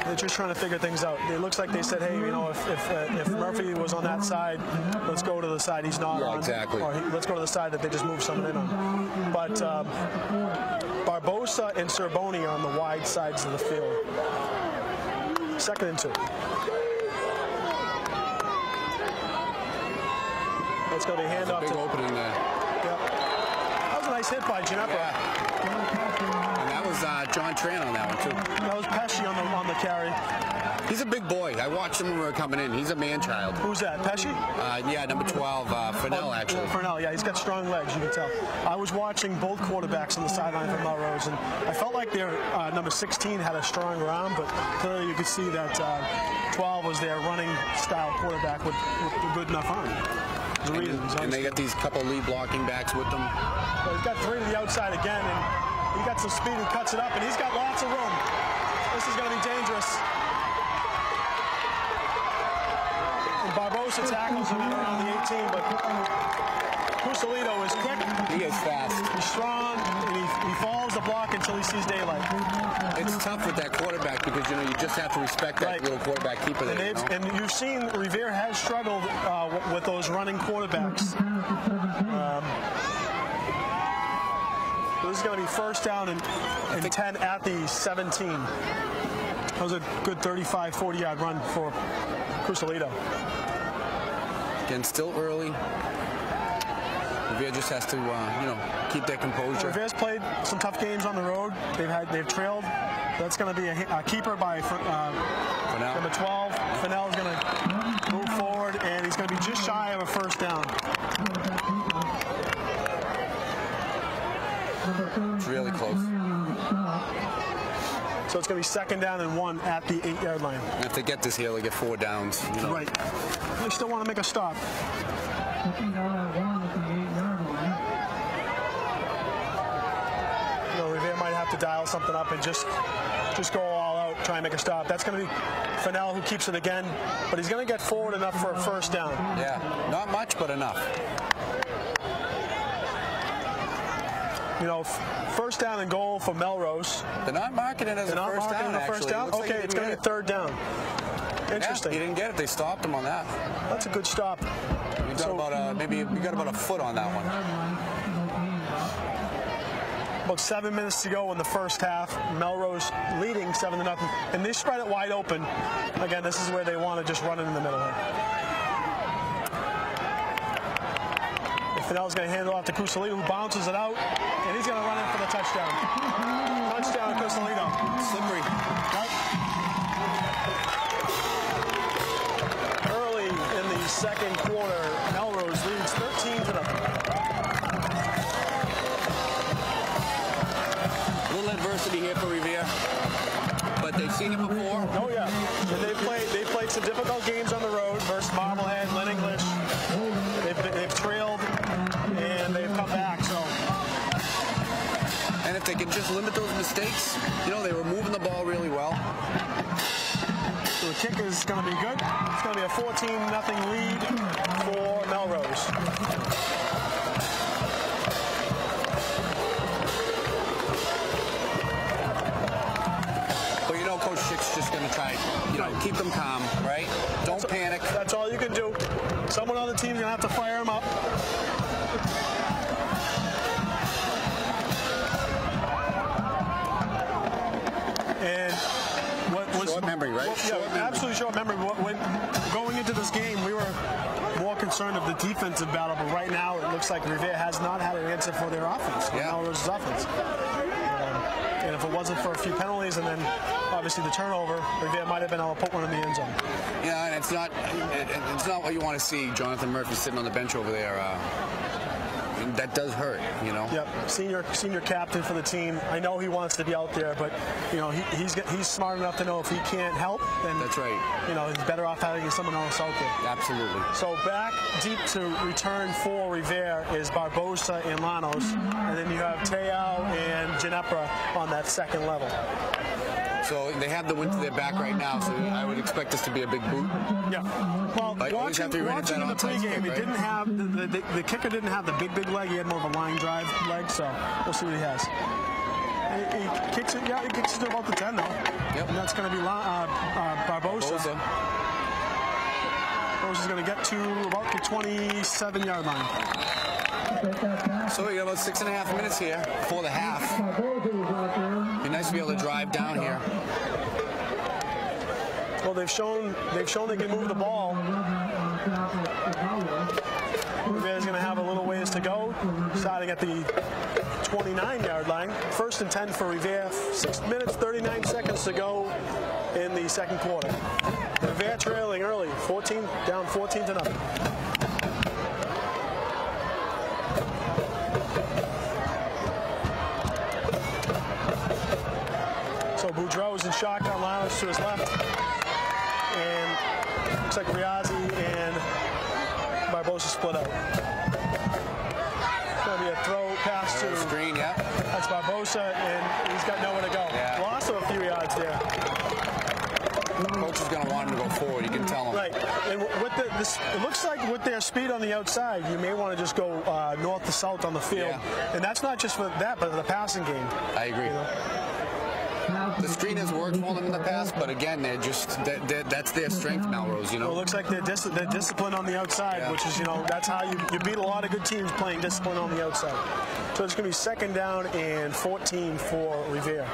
They're just trying to figure things out. It looks like they said, hey, you know, if Murphy was on that side, let's go to the side he's not on. Exactly. Or let's go to the side that they just moved someone in on. But Barbosa and Cerboni are on the wide sides of the field. 2nd and 2. That's going to be a handoff. Big opening there. Yep. That was a nice hit by Ginevra. Yeah. And that was John Tran on that one, too. That was Pesci on the carry. He's a big boy. I watched him when we were coming in. He's a man-child. Who's that, Pesci? Yeah, number 12, Fennell, actually. Fennell, yeah, he's got strong legs, you can tell. I was watching both quarterbacks on the sideline for Melrose, and I felt like their number 16 had a strong arm, but clearly you could see that 12 was their running-style quarterback with a good enough arm. And they got these couple lead blocking backs with them. Well, he's got 3 to the outside again, and he got some speed and cuts it up, and he's got lots of room. This is going to be dangerous. And Barbosa tackles him around the 18, but Cusalito is quick. He is fast. He's strong, and he follows the block until he sees daylight. It's tough with that quarterback because, you know, you just have to respect that little quarterback keeper there. And you've seen Revere has struggled with those running quarterbacks. This is going to be 1st down and 10 at the 17. That was a good 35, 40-yard run for Cusalito. Again, still early. Revere just has to, you know, keep their composure. Revere's played some tough games on the road. They've trailed. That's going to be a keeper by number 12. Fennell is going to move forward, and he's going to be just shy of a 1st down. It's really close. So So it's going to be 2nd down and 1 at the 8-yard line. If they get this here, they get 4 downs. You know. Right. They still want to make a stop. Revere might have to dial something up and just go all out, try and make a stop. That's going to be Fennell who keeps it again, but he's going to get forward enough for a 1st down. Yeah, not much, but enough. 1st down and goal for Melrose. They're not marking it as a first down, first down? Okay, it's going to be 3rd down. Interesting. Yeah, he didn't get it. They stopped him on that. That's a good stop. We got about a foot on that one. About 7 minutes to go in the first half. Melrose leading 7-0, and they spread it wide open. Again, this is where they want to just run it in the middle here. Fennell's going to hand it off to Cusalito, who bounces it out, and he's going to run in for the touchdown. Touchdown, Cusalito. Slippery. Early in the 2nd quarter, Melrose leads 13-0. Little adversity here for Revere, but they've seen it before. Oh yeah, and they played some difficult games on the road versus Marblehead, Lynn English. They've trailed and they've come back. So, and if they can just limit those mistakes, they were moving the ball really well. So the kick is going to be good. It's going to be a 14-0 lead for Melrose. Coach Schick's just going to try, keep them calm, right? Don't panic. That's all you can do. Someone on the team is going to have to fire him up. And what was short memory, right? Absolutely short memory. When going into this game, we were more concerned of the defensive battle, but right now it looks like Revere has not had an answer for their offense. Melrose's offense. And if it wasn't for a few penalties and then obviously the turnover, Revere might have been able to put one in the end zone. Yeah, and it's not what you want to see. Jonathan Murphy sitting on the bench over there. That does hurt, Yep, senior captain for the team. I know he wants to be out there, but he's smart enough to know if he can't help, then that's right. He's better off having someone else out there. Absolutely. So back deep to return for Revere is Barbosa and Llanos, and then you have Te'o and Ginepra on that 2nd level. So they have the wind to their back right now, so I would expect this to be a big boot. Yeah. Well, watching in the pregame, it didn't have the kicker didn't have the big leg. He had more of a line drive leg, so we'll see what he has. He kicks it. Yeah, he kicks it to about the 10 though. Yep. And that's going to be Barbosa. Barbosa's going to get to about the 27-yard line. So we got about 6.5 minutes here before the half. Be nice to be able to drive down here. Well, they've shown they can move the ball. Revere's going to have a little ways to go, starting at the 29-yard line. 1st and 10 for Revere. 6 minutes, 39 seconds to go in the 2nd quarter. Revere trailing early, down 14-0. So Boudreau's in shotgun, Llanos to his left, and looks like Riazzi and Barbosa split out. Going to be a throw pass to screen, yeah. That's Barbosa, and he's got nowhere to go. Yeah. Lost a few yards there. Coach is going to want him to go forward. You can tell him. Right, and with it looks like with their speed on the outside, you may want to just go north to south on the field, and that's not just for that, but for the passing game. I agree. The screen has worked for them in the past, but again, they're just that's their strength, Melrose. Well, it looks like they're disciplined on the outside, which is that's how you beat a lot of good teams playing discipline on the outside. So it's going to be 2nd down and 14 for Revere.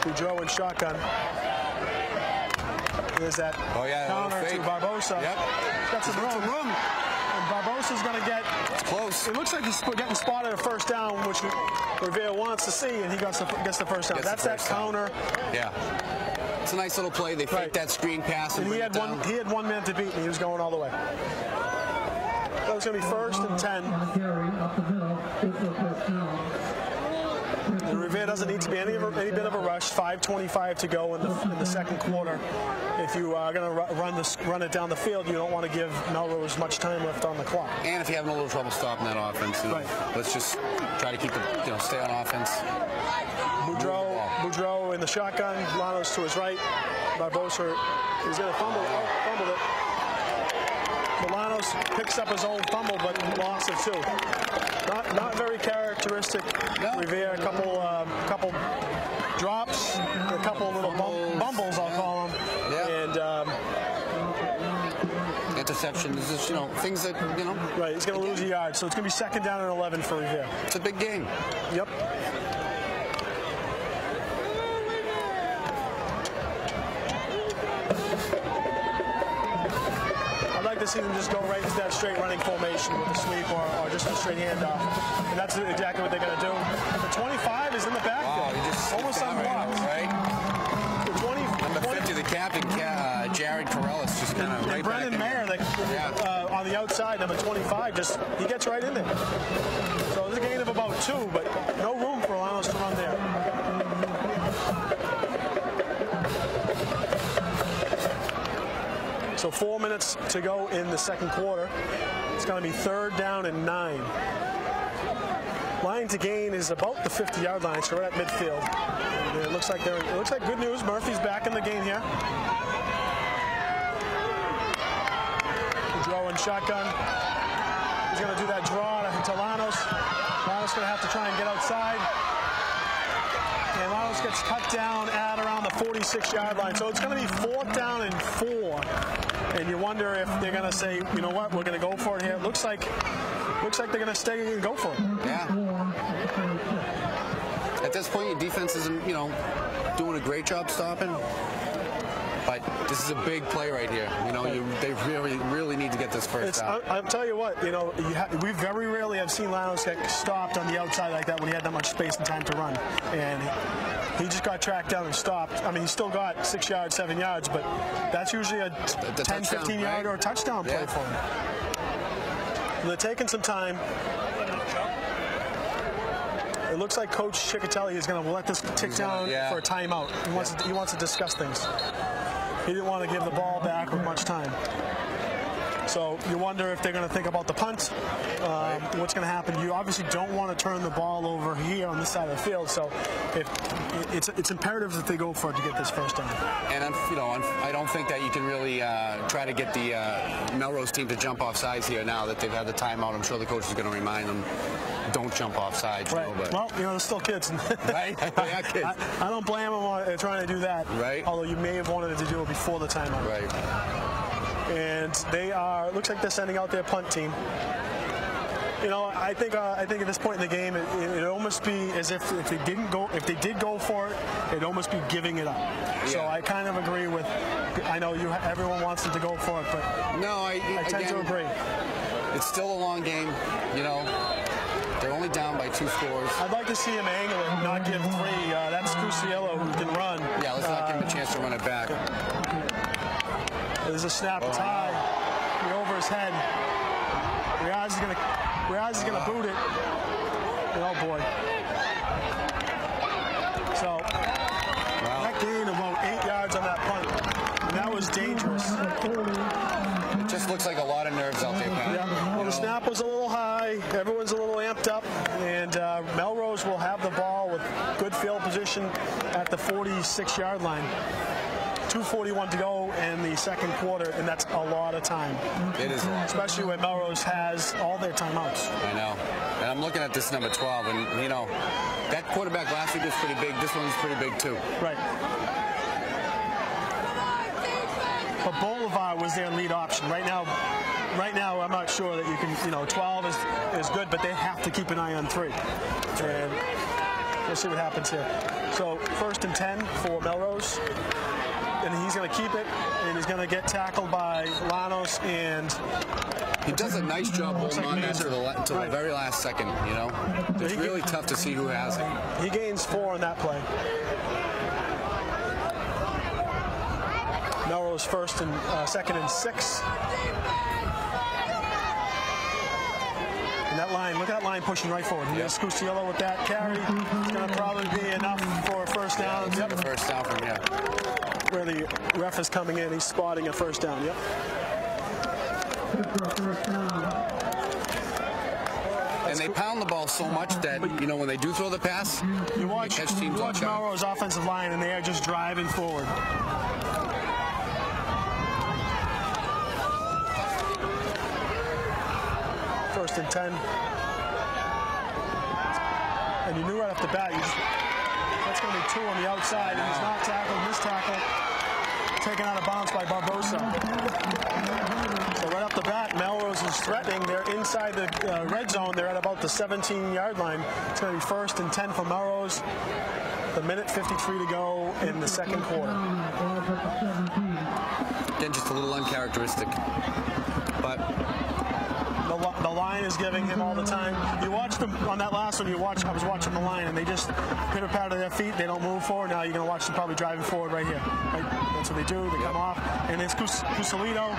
Boudreau in shotgun. There's that counter to Barbosa. Yep. Got some room. And Barbosa's going to get... It's close. It looks like he's getting spotted a 1st down, which Revere wants to see, and he gets the 1st down. That's that counter. Yeah. It's a nice little play. They faked that screen pass and he had 1 minute to beat, and he was going all the way. That was going to be 1st and 10. And Revere doesn't need to be any bit of a rush. 5:25 to go in the second quarter. If you are going to run it down the field, you don't want to give Melrose much time left on the clock. And if you're having a little trouble stopping that offense, let's just try to keep stay on offense. Boudreau in the shotgun. Lanos to his right. Barbosa is going to fumbled it. Bolanos picks up his own fumble, but lost it too. Not very characteristic. No. Revere, a couple drops, a couple little bumbles, I'll call them. Yeah. And interceptions, just, things that, Right, he's going to lose a yard, so it's going to be 2nd down and 11 for Revere. It's a big game. Yep. To see them just go right into that straight running formation with a sweep or just a straight handoff. And that's exactly what they're going to do. The 25 is in the backfield. Wow, just almost unblocked. Right? The Number 50, the captain, Jared Corellis, just kind of right Brendan Mayer, on the outside, number 25, he gets right in there. So there's a gain of about 2, but no room for Lanos to run there. So 4 minutes to go in the second quarter. It's going to be 3rd down and 9. Line to gain is about the 50-yard line, so we're at midfield. And it looks like good news. Murphy's back in the game here. Boudreau in shotgun. He's going to do that draw to Lanos. Lanos going to have to try and get outside. And Lanos gets cut down at around the 46-yard line. So it's going to be 4th down and 4. And you wonder if they're going to say, you know what, we're going to go for it here. It looks like they're going to stay and go for it. Yeah. At this point, your defense isn't, doing a great job stopping. But this is a big play right here. They really need to get this first out. I'll tell you what, we very rarely have seen Lanos get stopped on the outside like that when he had that much space and time to run. And he just got tracked down and stopped. I mean, he still got 6 yards, 7 yards, but that's usually a 10, 15-yard or a touchdown play for him. And they're taking some time. It looks like Coach Ciccatelli is going to let this tick down for a timeout. He wants to discuss things. He didn't want to give the ball back with much time. So you wonder if they're going to think about the punt, what's going to happen. You obviously don't want to turn the ball over here on this side of the field. So it's imperative that they go for it to get this first down. And I don't think that you can really try to get the Melrose team to jump off sides here now that they've had the timeout. I'm sure the coach is going to remind them, don't jump off sides. Right. Well, they're still kids. Right? They are kids. I don't blame them on trying to do that. Right. Although you may have wanted to do it before the timeout. Right. And looks like they're sending out their punt team. I think at this point in the game, it almost be as if they did go for it, it'd almost be giving it up. Yeah. So I kind of agree with. I know everyone wants them to go for it, but no, I tend to agree. It's still a long game, They're only down by 2 scores. I'd like to see him angle it, not give 3. That's Cruciello who can run. Yeah, let's not give him a chance to run it back. There's a snap. It's high. Over his head. Riaz is gonna boot it. Oh boy. So that gained about 8 yards on that punt. And that was dangerous. It just looks like a lot of nerves out there, man. Yeah. Well, the snap was a little high. Everyone's a little amped up, and Melrose will have the ball with good field position at the 46-yard line. 2:41 to go in the second quarter, and that's a lot of time. It is a lot. Especially when Melrose has all their timeouts. I know. And I'm looking at this number 12, and, that quarterback last week was pretty big. This one's pretty big, too. Right. But Bolivar was their lead option. Right now, I'm not sure that you can, 12 is good, but they have to keep an eye on 3. And we'll see what happens here. So 1st and 10 for Melrose. And he's going to keep it, and he's going to get tackled by Lanos, and he does a nice job holding on that to the very last second, It's really tough to see who has it. He gains 4 on that play. Melrose second and 6. And that line, look at that line pushing right forward. Here's Scusiello with that carry. It's going to probably be enough for a first down. Yeah, a first down from here. Where the ref is coming in, he's spotting a first down. Yep. And they pound the ball so much that, you know, when they do throw the pass, you watch Melrose offensive line, and they are just driving forward. First and 10. And you knew right off the bat, that's going to be 2 on the outside, and he's not tackled. Missed tackle. Taken out of bounds by Barbosa. So right off the bat, Melrose is threatening. They're inside the red zone. They're at about the 17-yard line. It's going to be first and 10 for Melrose. The minute 53 to go in the second quarter. Again, just a little uncharacteristic. But the line is giving him all the time. You watch them on that last one. I was watching the line, and they just pitter-patter their feet. They don't move forward. Now you're going to watch them probably driving forward right here. Right? That's what they do. They come off, and it's Cusilito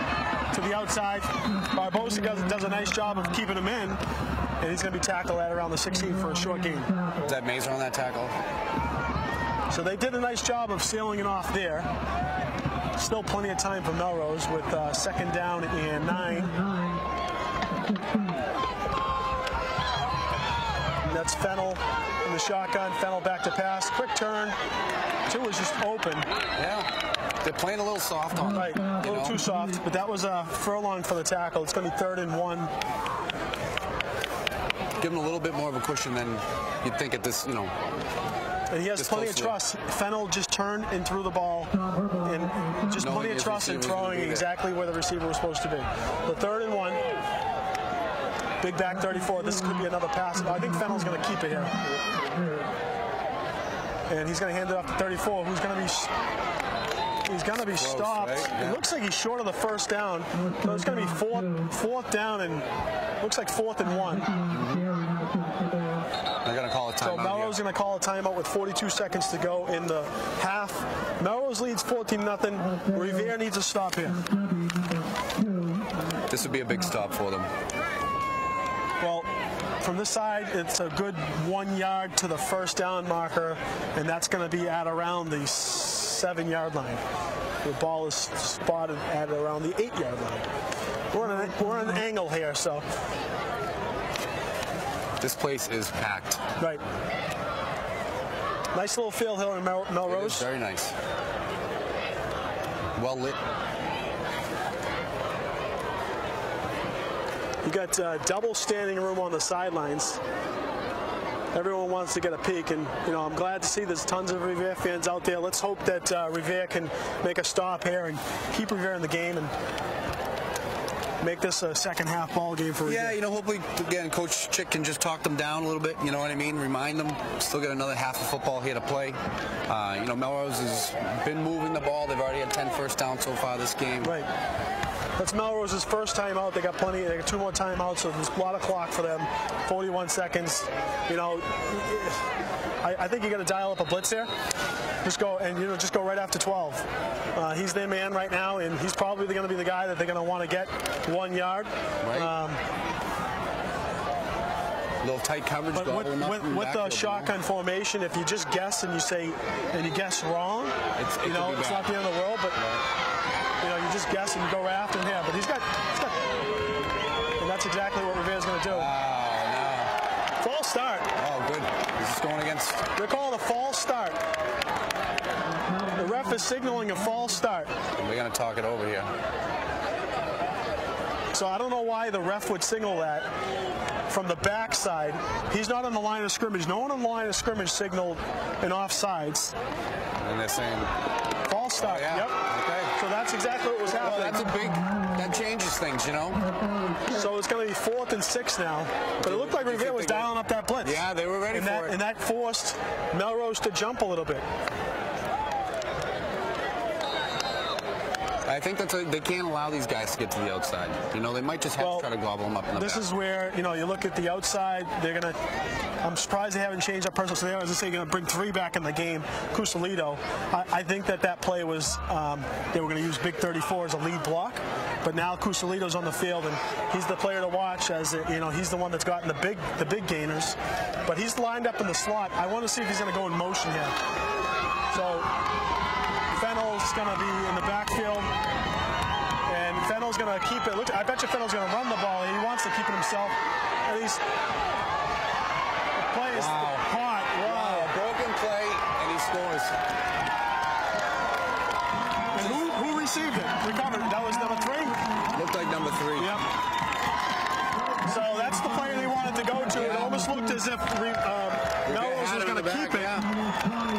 to the outside. Barbosa does a nice job of keeping him in, and he's going to be tackled at around the 16 for a short gain. Is that Mazer on that tackle? So they did a nice job of sealing it off there. Still plenty of time for Melrose with second down and 9. That's Fennell in the shotgun. Fennell back to pass. Quick turn. 2 is just open. Yeah. They're playing a little soft on it. Right. A little too soft. But that was a furlong for the tackle. It's going to be 3rd and 1. Give him a little bit more of a cushion than you'd think at this, you know. And he has plenty of trust. Fennell just turned and threw the ball. And just plenty of trust in throwing exactly where the receiver was supposed to be. The 3rd and 1. Big back 34. This could be another pass. I think Fennell's going to keep it here. And he's going to hand it off to 34, who's going to be stopped. Right? Yeah. It looks like he's short of the first down. So it's going to be fourth down, and looks like 4th and 1. They're going to call a timeout. So Melrose is going to call a timeout with 42 seconds to go in the half. Melrose leads 14-0. Revere needs a stop here. This would be a big stop for them. Well, from this side, it's a good 1 yard to the first down marker, and that's going to be at around the 7-yard line. The ball is spotted at around the 8-yard line. We're on an angle here, so. This place is packed. Right. Nice little field here in Melrose. It is very nice. Well lit. You got double standing room on the sidelines. Everyone wants to get a peek, and I'm glad to see there's tons of Revere fans out there. Let's hope that Revere can make a stop here and keep Revere in the game and make this a second half ball game for Revere. Yeah, hopefully, again, Coach Chick can just talk them down a little bit, you know what I mean? Remind them, still got another half of football here to play. Melrose has been moving the ball. They've already had 10 first downs so far this game. Right. That's Melrose's first time out. They got 2 more timeouts, so there's a lot of clock for them. 41 seconds. I think you got to dial up a blitz there. Just go right after 12. He's their man right now, and he's probably going to be the guy that they're going to want to get 1 yard. Right. Little tight coverage. But with the shotgun formation, if you just guess and you guess wrong, it's not the end of the world. But you just guess and you go right after him here. But he's got, and that's exactly what Revere's going to do. No. False start. Oh, good. He's just going against. They're calling a false start. The ref is signaling a false start. We're going to talk it over here. So I don't know why the ref would signal that from the backside. He's not on the line of scrimmage. No one on the line of scrimmage signaled an offsides. And they're saying false start. Yeah. Yep. Okay. So that's exactly what was happening. That changes things, So it's going to be 4th and 6 now. But it looked like Revere was dialing up that blitz. Yeah, they were ready for it. And that forced Melrose to jump a little bit. I think they can't allow these guys to get to the outside. You know, they might just have to try to gobble them up in the back. This is where, you know, you look at the outside, they're going to, I'm surprised they haven't changed up personnel. So they were, as I say, going to bring 3 back in the game. Cusalito, I think that play was, they were going to use Big 34 as a lead block. But now Cusalito's on the field, and he's the player to watch, as you know, he's the one that's gotten the big gainers. But he's lined up in the slot. I want to see if he's going to go in motion here. So Fennell's going to be in the backfield, and Fennell's going to keep it. Look, I bet you Fennell's going to run the ball. He wants to keep it himself. And the play is hot. Wow. A broken play, and he scores. And who received it? Recovered. That was number 3? Looked like number 3. Yep. So that's the play they wanted to go to. It almost looked as if Melrose was going to keep it.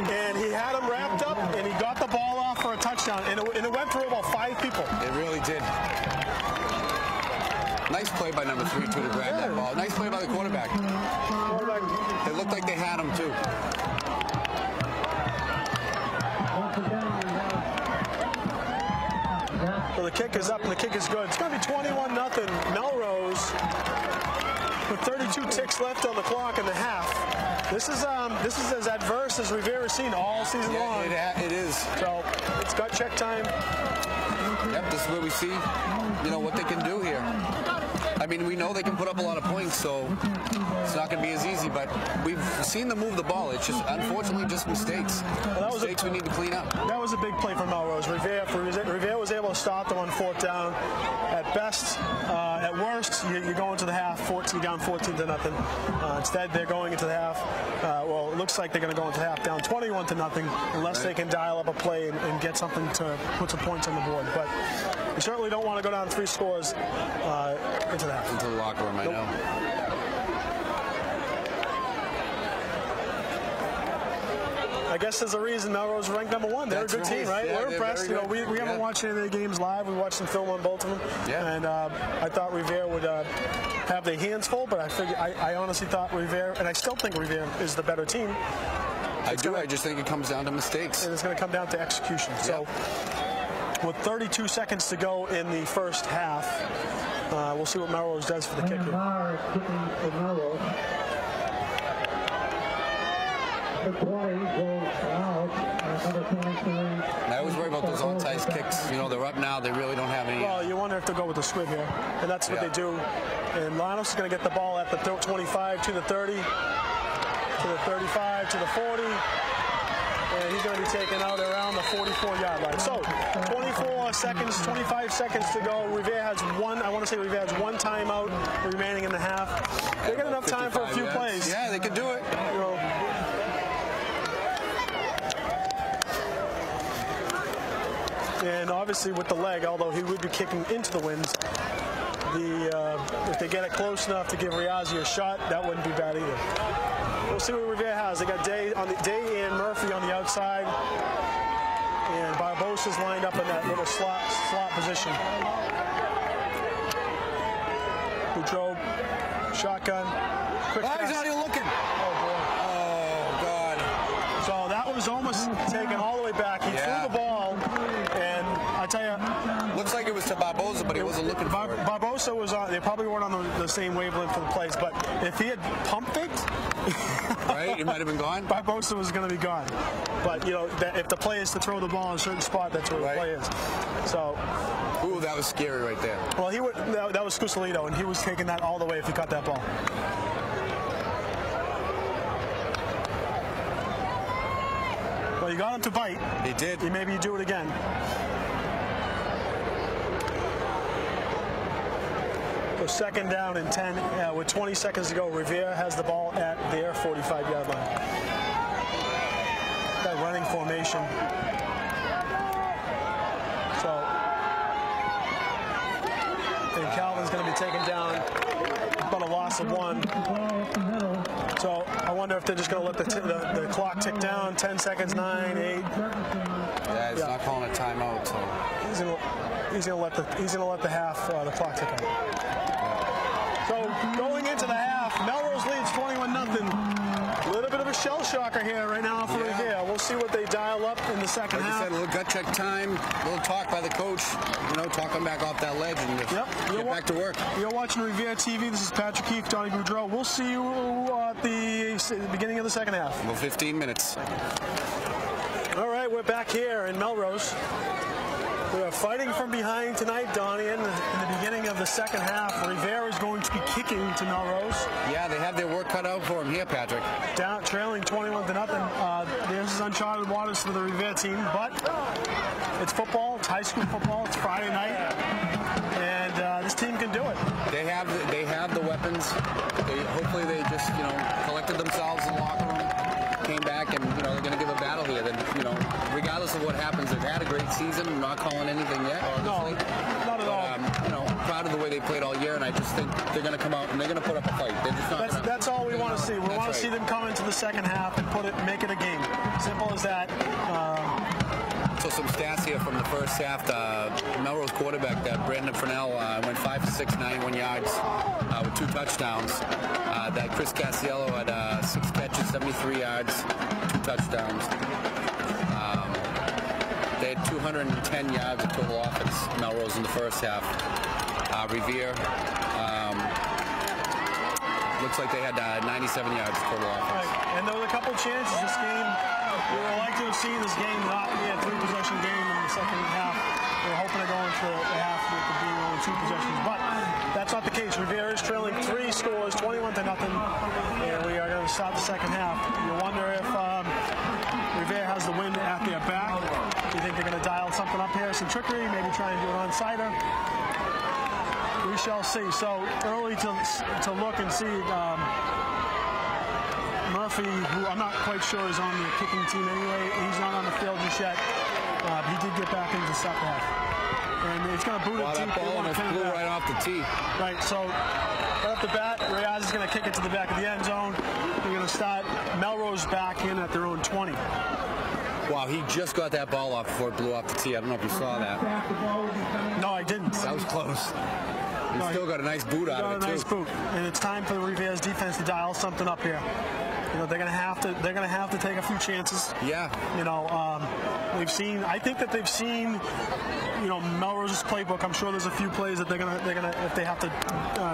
And he had him wrapped up, and he got the ball off for a touchdown. And it went through about 5 people. It really did. Nice play by number 3, too, to grab that ball. Nice play by the quarterback. It looked like they had him, too. So the kick is up, and the kick is good. It's going to be 21-0 Melrose with 32 ticks left on the clock in the half. This is as adverse as Revere has seen all season long. It is. So it's gut check time. Yep, this is where we see, you know, what they can do here. I mean, we know they can put up a lot of points, so it's not going to be as easy, but we've seen them move the ball. It's just, unfortunately, just mistakes. Mistakes we need to clean up. That was a big play for Melrose. Revere was able to stop them on 4th down. At best, at worst, you go into the half, you're down 14-0. Instead, they're going into the half. Well, it looks like they're going to go into the half down 21-0, unless they can dial up a play and get something to put some points on the board. But you certainly don't want to go down 3 scores into that. Into the locker room, I know. I guess there's a reason Melrose ranked number 1. They're a good team, right? Yeah, we're impressed. You know, we haven't watched any of their games live. We watched some film on both of them. Yeah. And I thought Revere would have their hands full, but I honestly thought Revere, and I still think Revere is the better team. I just think it comes down to mistakes. And it's going to come down to execution. Yeah. So with 32 seconds to go in the first half, we'll see what Melrose does for the kick here. I always worry about those onside kicks. You know, they're up now. They really don't have any. Well, you wonder if they'll go with the squib here, and that's what they do. And Lanos is going to get the ball at the 25 to the 30, to the 35 to the 40, and he's going to be taken out around the 44-yard line. So 24 seconds, 25 seconds to go. Revere has one. I want to say Revere has 1 timeout remaining in the half. They got enough time for a few plays. Yeah, they could do it. You know, and obviously with the leg, although he would be kicking into the winds, if they get it close enough to give Riazzi a shot, that wouldn't be bad either. We'll see what Revere has. They got Day and Murphy on the outside, and Barbosa's lined up in that little slot position. Boudreau, shotgun, quick pass. He's not even looking. Oh boy. Oh God. So that was almost taken all the way back. He threw the ball, and I tell you, looks like it was to Barbosa, but he wasn't looking for it. Barbosa was on. They probably weren't on the same wavelength for the plays, but if he had pump faked, right, he might have been gone. Barbosa was going to be gone. But you know, if the play is to throw the ball in a certain spot, that's where the play is. So. Ooh, that was scary right there. Well, that was Cusalito, and he was taking that all the way if he caught that ball. Well, you got him to bite. He did. Maybe you do it again. So 2nd down and 10 with 20 seconds to go. Revere has the ball at their 45-yard line. That running formation. So, and Calvin's going to be taken down, about a loss of 1. So I wonder if they're just going to let the clock tick down. 10 seconds, 9, 8. Yeah, he's not calling a timeout. So he's going to let the half the clock tick out. So going into the half, Melrose leads 21-0. A little bit of a shell shocker here right now for Revere. We'll see what they dial up in the second Like half. I said, a little gut check time, a little talk by the coach, talking back off that ledge and just get back to work. You're watching Revere TV. This is Patrick Keefe, Donnie Boudreau. We'll see you at the beginning of the second half. Well, 15 minutes. All right, we're back here in Melrose. We are fighting from behind tonight, Donnie. In the beginning of the second half, Revere is going to be kicking to Melrose. Yeah, they have their work cut out for them here, Patrick. Down, trailing 21-0. This is uncharted waters for the Revere team, but it's football. It's high school football. It's Friday night, and this team can do it. They have the weapons. Hopefully they just collected themselves in the locker room, came back, and they're going to give a battle here. Then regardless of what happens, they've had a great season. I'm not calling anything yet, obviously. No, not at all. Proud of the way they played all year, and I just think they're going to come out and they're going to put up a fight. They're just not that's all we want to see. We want to see them come into the second half and make it a game. Simple as that. So some stats here from the first half. The Melrose quarterback, Brandon Fennell, went 5 for 6, 91 yards with 2 touchdowns. That Chris Casiello had 6 catches, 73 yards, 2 touchdowns. They had 210 yards of total offense, Melrose, in the first half. Revere, looks like they had 97 yards of total offense. Right. And there was a couple of chances this game. We would like to have seen this game not be a 3-possession game in the second half. We were hoping to go into the half with it being only 2 possessions, but that's not the case. Revere is trailing 3 scores, 21-0, and we are going to start the second half. You wonder if Revere has the wind at their back. Do you think they're going to dial something up here, some trickery, maybe try and do an onside-er? We shall see. So early to look and see. Murphy, who I'm not quite sure is on the kicking team anyway, he's not on the field just yet. He did get back into the second half. And it's going to boot it deep. That ball almost flew right off the tee. Right, so right off the bat, Reyes is going to kick it to the back of the end zone. We're going to start Melrose back in at their own 20. Wow, he just got that ball off before it blew off the tee. I don't know if you saw that. No, I didn't. That was close. He still got a nice boot out of it, too. Nice boot. And it's time for the Revere's defense to dial something up here. They're going to have to take a few chances. Yeah. They've seen. I think that they've seen. Melrose's playbook. I'm sure there's a few plays that they're gonna if they have to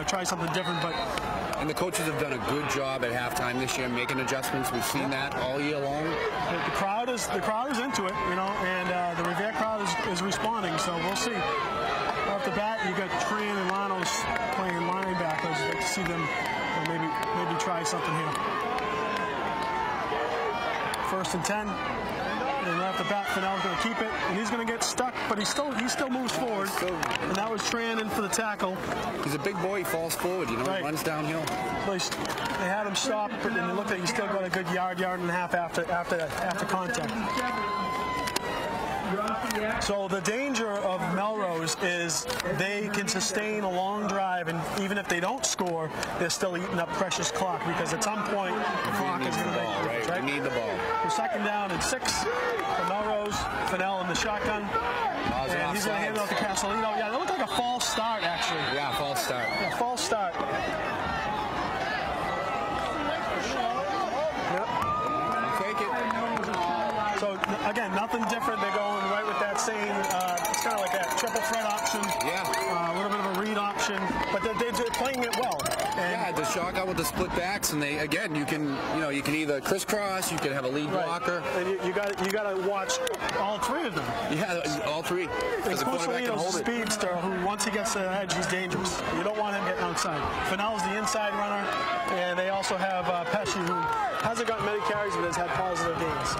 try something different. But and the coaches have done a good job at halftime this year making adjustments. We've seen that all year long. The crowd is into it. And the Revere crowd is responding. So we'll see. Off the bat, you got Tran and Lanos playing linebackers. I'd like to see them maybe try something here. 1st and 10. And right off the bat, Fennell's going to keep it, and he's going to get stuck, but he still moves forward. And that was Tran in for the tackle. He's a big boy. He falls forward. He runs downhill. They had him stop, but then they looked at he still got a good yard and a half after contact. So the danger of Melrose is they can sustain a long drive, and even if they don't score, they're still eating up precious clock, because at some point the clock is going to make a difference, right? We need the ball. We're 2nd down and 6 for Melrose. Fennell in the shotgun. And he's going to hand it off to Castellino. Yeah, that looked like a false start, actually. Yeah, false start. Yeah, false start. Yep. Take it. So, again, nothing different. They're going right with that same, it's kind of like a triple threat option. Yeah. A little bit of a read option. But they're playing it well. And the shotgun with the split backs, and you can either crisscross, you can have a lead blocker. And you got to watch all 3 of them. Yeah, all 3. And Cusalino's a speedster who, once he gets to the edge, he's dangerous. You don't want him getting outside. Fennell's the inside runner, and they also have Pesci, who hasn't gotten many carries, but has had positive gains.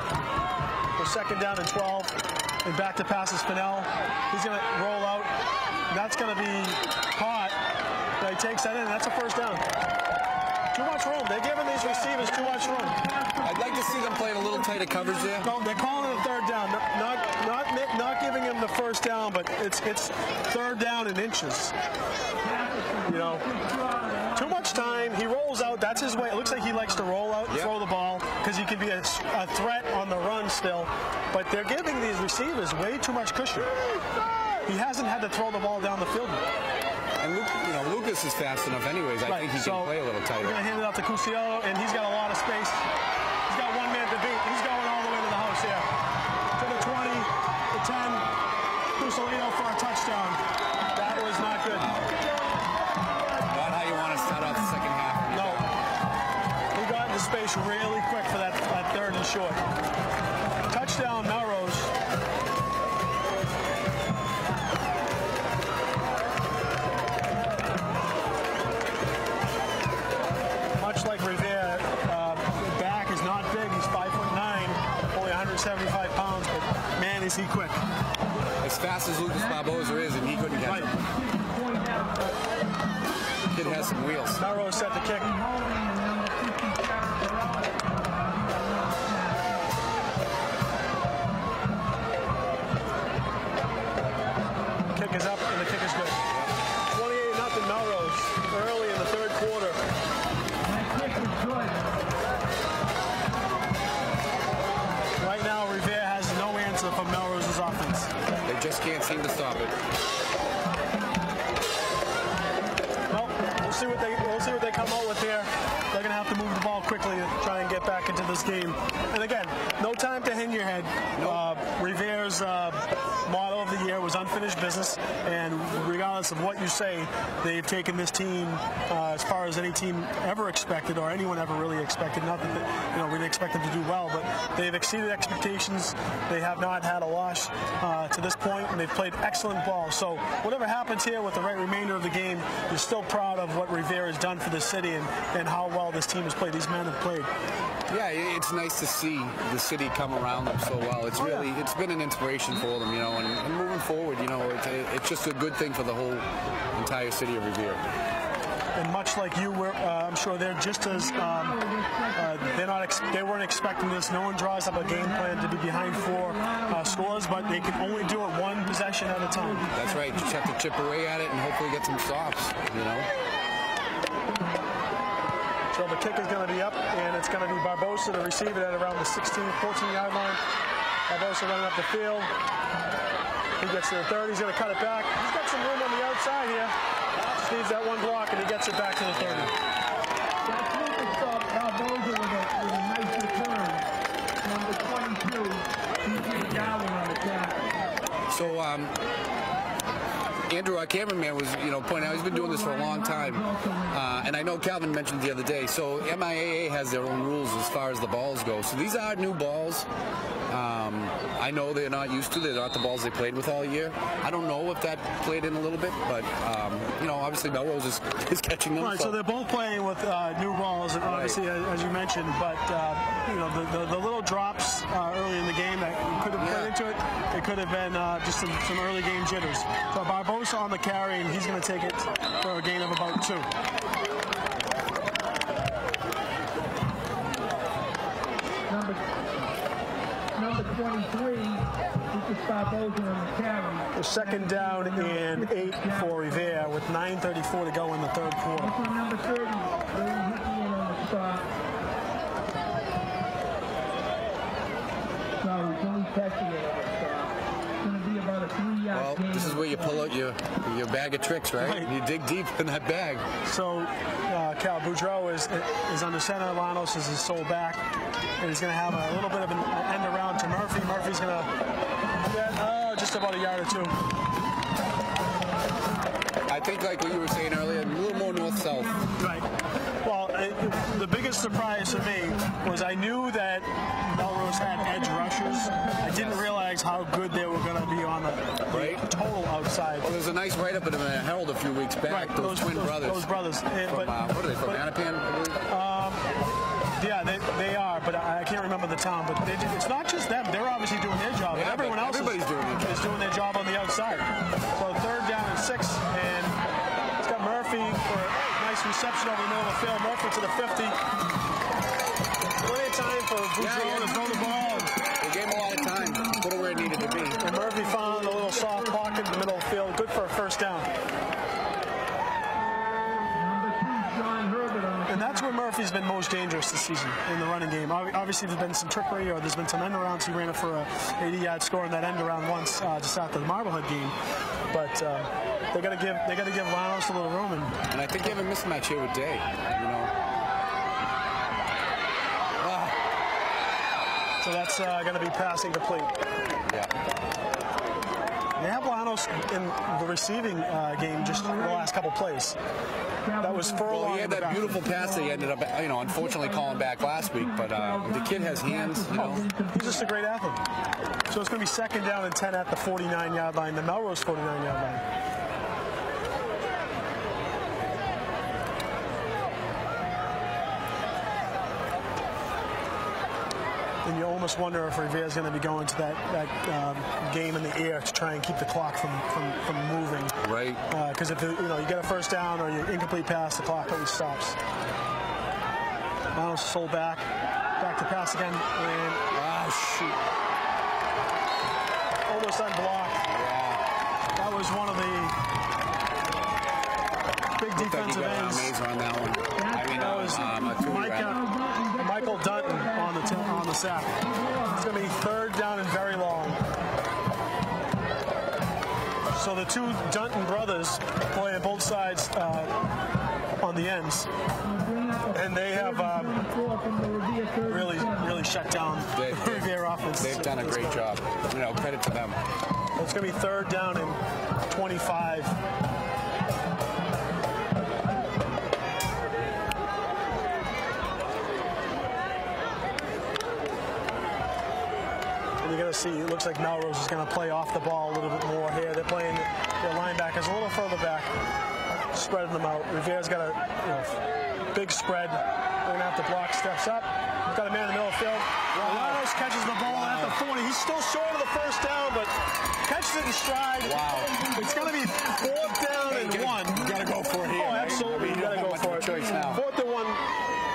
We're 2nd down and 12, and back to passes Fennell. He's going to roll out. That's going to be caught. He takes that in, and that's a 1st down. Too much room. They're giving these receivers too much room. I'd like to see them playing a little tighter coverage there. No, they're calling it a 3rd down. Not giving him the 1st down, but it's 3rd down in inches. Too much time. He rolls out. That's his way. It looks like he likes to roll out and throw the ball, because he can be a threat on the run still. But they're giving these receivers way too much cushion. He hasn't had to throw the ball down the field yet. And Lucas is fast enough anyways. I think he can play a little tighter. We're going to hand it off to Cusillo, and he's got a lot of space. He's got one man to beat. He's going all the way to the house here. short. Touchdown, Melrose. Much like Revere, back is not big. He's 5'9", only 175 pounds, but man, is he quick. As fast as Lucas Barbosa is, and he couldn't catch him. Kid has some wheels. Melrose set the kick. Kick is up, and the kick is good. 28-0 Melrose early in the third quarter. Right now, Revere has no answer for Melrose's offense. They just can't seem to stop it. Well, we'll see what they come out with here. They're going to have to move the ball quickly to try and get back into this game. And again, no time to hang your head. Revere's motto of the year was unfinished business, and regardless of what you say, they've taken this team as far as any team ever expected, or anyone ever really expected. Not that we expect them to do well, but they've exceeded expectations. They have not had a loss to this point, and they've played excellent ball. So whatever happens here with the remainder of the game, you're still proud of what Revere has done for the city and how well this team has played. These men have played. Yeah, it's nice to see the city come around them so well. It's it's been an inspiration for them, and moving forward, it's just a good thing for the whole entire city of Revere. And much like you, I'm sure they're just as they weren't expecting this. No one draws up a game plan to be behind 4 scores, but they can only do it one possession at a time. That's right. Just have to chip away at it and hopefully get some stops. So the kick is going to be up, and it's going to be Barbosa to receive it at around the 14-yard line. Barbosa running up the field. He gets to the 30. He's going to cut it back. He's got some room on the outside here. Just needs that one block, and he gets it back to the 30. That's Lucas Barbosa with a nice return. Number 22, he's Dowling on the tackle. So, Andrew, our cameraman, was pointing out he's been doing this for a long time, and I know Calvin mentioned the other day. So MIAA has their own rules as far as the balls go. So these are new balls. I know they're not used to. They're not the balls they played with all year. I don't know if that played in a little bit, but obviously Melrose is catching them. Right. So they're both playing with new balls, and obviously, as you mentioned, but the little drops early in the game that could have played into it. It could have been just some early game jitters. So Barbosa on the carry, and he's going to take it for a gain of about 2. Number 23, Lucas Barbosa on the carry. The second down and 8 for Revere with 9:34 to go in the third quarter. Also number 30, Ray Hickey on the spot. No, he's only catching it on the spot. It's going to be about a 3-yard gain. Well, this is where you pull out your bag of tricks, right? You dig deep in that bag. So Cal Boudreau is under center. Lanos is his sole back. And he's going to have a little bit of an end around to Murphy. Murphy's going to get just about a yard or 2. I think, like what you were saying earlier, a little more north-south. Right. Well, the biggest surprise for me was I knew that Melrose had edge rushers. I didn't realize how good they were going to be on the total outside. Well, there was a nice write-up in the Herald a few weeks back. Right. Those twin brothers. Those brothers. From, what are they, from Anapan, I believe? Yeah, they are, but I can't remember the town. But it's not just them. They're obviously doing their job. Yeah, everyone else is doing their job on the outside. So third down and 6, and it's got Murphy for a nice reception over the middle of the field. Murphy to the 50. Plenty of time for Boudreau to throw the ball. They gave him a lot of time. Put it where it needed to be. And Murphy found a little soft pocket in the middle of the field. Good for a first down. And that's where Murphy's been most dangerous this season in the running game. Obviously, there's been some trickery, or there's been some end arounds. He ran it for a 80-yard score in that end around once just after the Marblehead game. But they got to give Lanos a little room. And I think they have a mismatch here with Day. So that's going to be passing complete. Yeah. They have Lanos in the receiving game just the last couple plays. That was Furlong. Well, he had that beautiful pass that he ended up, unfortunately calling back last week. But the kid has hands, He's just a great athlete. So it's going to be 2nd down and 10 at the 49-yard line, the Melrose 49-yard line. And you almost wonder if Revere is going to be going to that game in the air to try and keep the clock from moving. Right. Because if you get a first down or you incomplete pass, the clock always stops. Miles sold back to pass again, and shoot. Almost unblocked. Yeah. That was one of the big defensive ends. On that one. That was Michael Dutton on the sack. It's going to be 3rd down and very long. So the two Dutton brothers play on both sides on the ends, and they have really shut down the Revere offense. They've done a great job. Credit to them. It's going to be 3rd down and 25. You're going to see, it looks like Melrose is going to play off the ball a little bit more here. They're playing their linebackers a little further back, spreading them out. Revere's got a big spread. They're going to have to block, steps up. We've got a man in the middle of the field. Melrose catches the ball at the 40. He's still short of the first down, but catches it in stride. Wow. It's going to be 4th down and 1. You got to go for it here. Oh, absolutely. You got to go for it. Choice now. 4th and 1.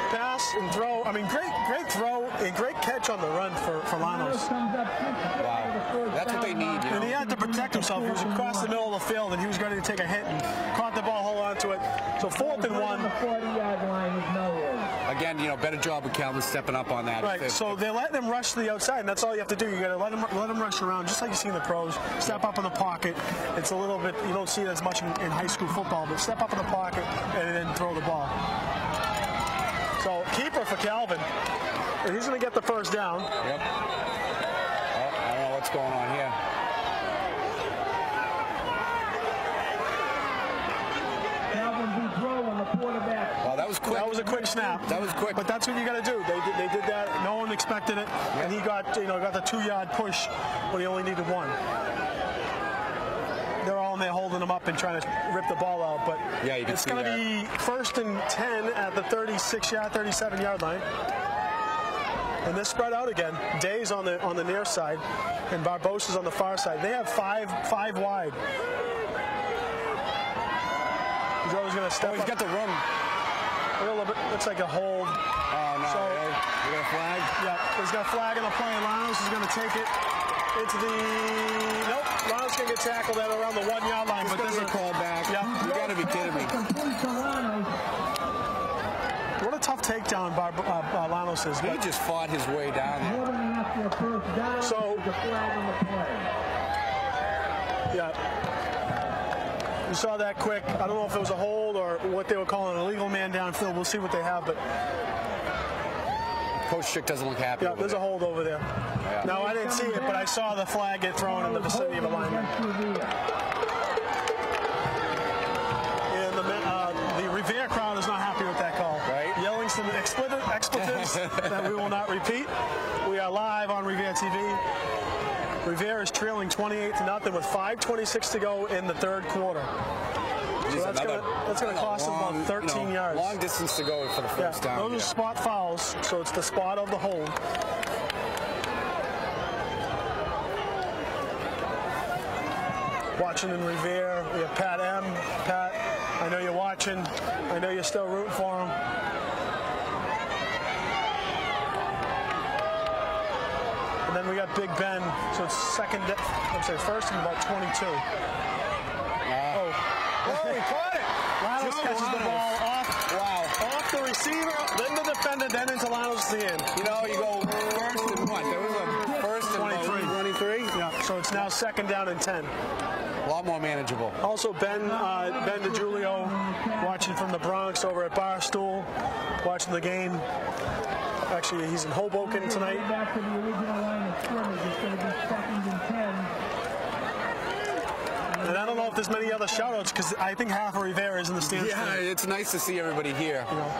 Pass and throw. I mean, great throw and great catch on the run for Lanos. Wow. That's what they need. And he had to protect himself. He was across the middle of the field, and he was ready to take a hit and caught the ball, hold on to it. So 4th and 1. Again, better job with Calvin stepping up on that. Right. So they're letting him rush to the outside, and that's all you have to do. You got to let him rush around, just like you see in the pros. Step up in the pocket. It's a little bit, you don't see it as much in high school football, but step up in the pocket and then throw the ball. So keeper for Calvin, and he's going to get the first down. Yep. Oh, I don't know what's going on here. Wow, that was quick. That was a quick snap. That was quick. But that's what you got to do. They did that. No one expected it, and he got the 2-yard push when he only needed 1. They're all in there holding him up and trying to rip the ball out, but it's going to be 1st and 10 at the 36-yard, 37-yard line. And they're spread out again. Day's on the near side, and Barbosa's on the far side. They have five wide. Joe's going to step he's up. got the room. A little bit, looks like a hold. Oh, no. So, we got a flag? Yeah, he's got a flag on the play. Lanos is going to take it into the... Nope, Lanos going to get tackled at around the 1-yard line. But there's a call back. Yeah. You got to be kidding me. What a tough takedown Lanos is. He just fought his way down there. So... Yeah. You saw that quick. I don't know if it was a hold or what they were calling an illegal man downfield. We'll see what they have, but Coach Schick doesn't look happy. Yeah, there's a hold over there. Yeah. No, I didn't see it, but I saw the flag get thrown in the vicinity of a lineman. And the Revere crowd is not happy with that call. Right. Yelling some expletives that we will not repeat. We are live on Revere TV. Revere is trailing 28-0 with 5:26 to go in the 3rd quarter. So that's going to cost them about 13 yards. Long distance to go for the first down. Those are spot fouls, so it's the spot of the hold. Watching in Revere, we have Pat M. Pat, I know you're watching. I know you're still rooting for him. And then we got Big Ben, so it's first and about 22. Oh, he caught it. Lanos catches the ball off. Wow. Off the receiver, then the defender, then into Lanos at the end. You go first and what? There was a first and 23. Yeah, so it's now 2nd down and 10. A lot more manageable. Also, Ben DiGiulio watching from the Bronx over at Barstool, watching the game. Actually, he's in Hoboken tonight. Back to the original line of scrimmage. It's going to be 2nd and 10. And I don't know if there's many other shout-outs because I think half of Revere is in the stands. Yeah, it's nice to see everybody here. You know.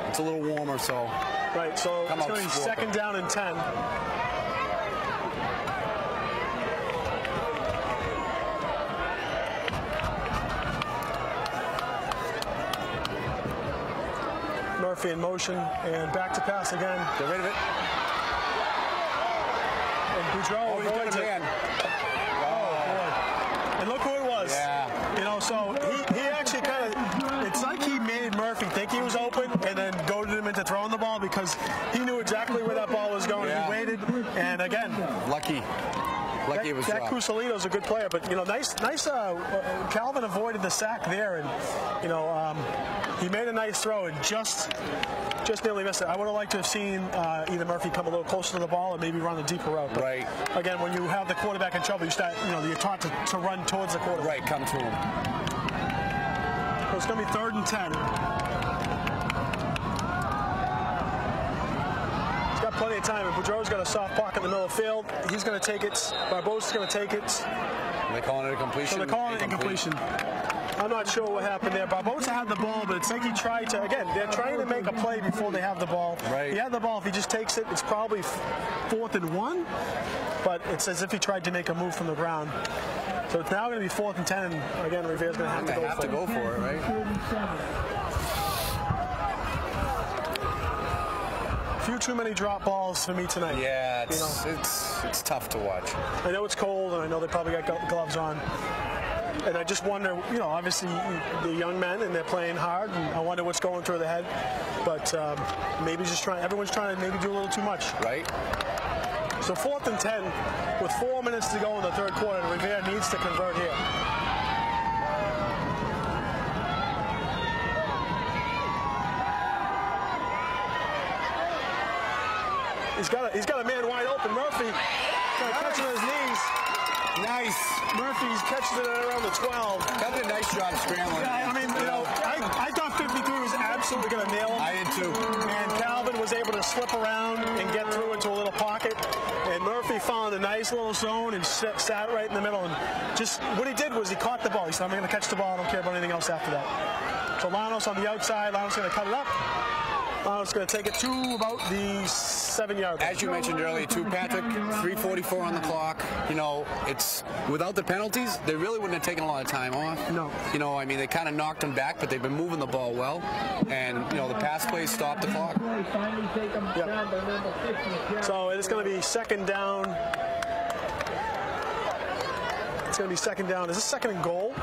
It's a little warmer, so. Right, so it's going to be second down and 10. Murphy in motion, and back to pass again. Get rid of it. And Boudreau He's got a man. Oh, boy. And look who it was. Yeah. You know, so he actually kind of, it's like he made Murphy think he was open and then goaded him into throwing the ball because he knew exactly where that ball was going. Yeah. He waited, and again. Lucky it was Jack Cusalito's a good player, but, you know, nice. Calvin avoided the sack there, and, you know, he made a nice throw and just nearly missed it. I would have liked to have seen either Murphy come a little closer to the ball or maybe run a deeper route. But right. Again, when you have the quarterback in trouble, you're taught to run towards the quarterback. Right, come to him. So it's going to be 3rd and 10. He's got plenty of time, and Boudreau's got a soft pocket in the middle of the field. He's going to take it. Barbosa's going to take it. They're calling it a completion. So they're calling it incompletion. I'm not sure what happened there. Barbosa had the ball, but it's like he tried to, again, they're trying to make a play before they have the ball. Right. He had the ball. If he just takes it, it's probably 4th and 1, but it's as if he tried to make a move from the ground. So it's now going to be 4th and 10, and again, Revere's going to have to go for it. Right? A few too many drop balls for me tonight. Yeah, it's tough to watch. I know it's cold, and I know they probably got gloves on. And I just wonder, you know, obviously the young men and they're playing hard, and I wonder what's going through their head. But maybe everyone's trying to maybe do a little too much. Right. So 4th and 10 with 4 minutes to go in the 3rd quarter. Revere needs to convert here. He's got a man wide open. Murphy kind of catching his knees. Nice. Murphy's catches it at around the 12. That did a nice job scrambling. Yeah, I mean, you know, I thought 53 was absolutely going to nail him. I did too. And Calvin was able to slip around and get through into a little pocket. And Murphy found a nice little zone and sat right in the middle. And just what he did was he caught the ball. He said, I'm going to catch the ball. I don't care about anything else after that. So Lanos on the outside. Lanos going to cut it up. Lanos going to take it to about the 7-yard line. As you mentioned earlier, too, Patrick, 3:44 on the clock. You know, it's without the penalties, they really wouldn't have taken a lot of time off. No. You know, I mean, they kind of knocked them back, but they've been moving the ball well. And, you know, the pass plays stopped the clock. Yep. So it's going to be second down. It's going to be second down. Is this second and goal?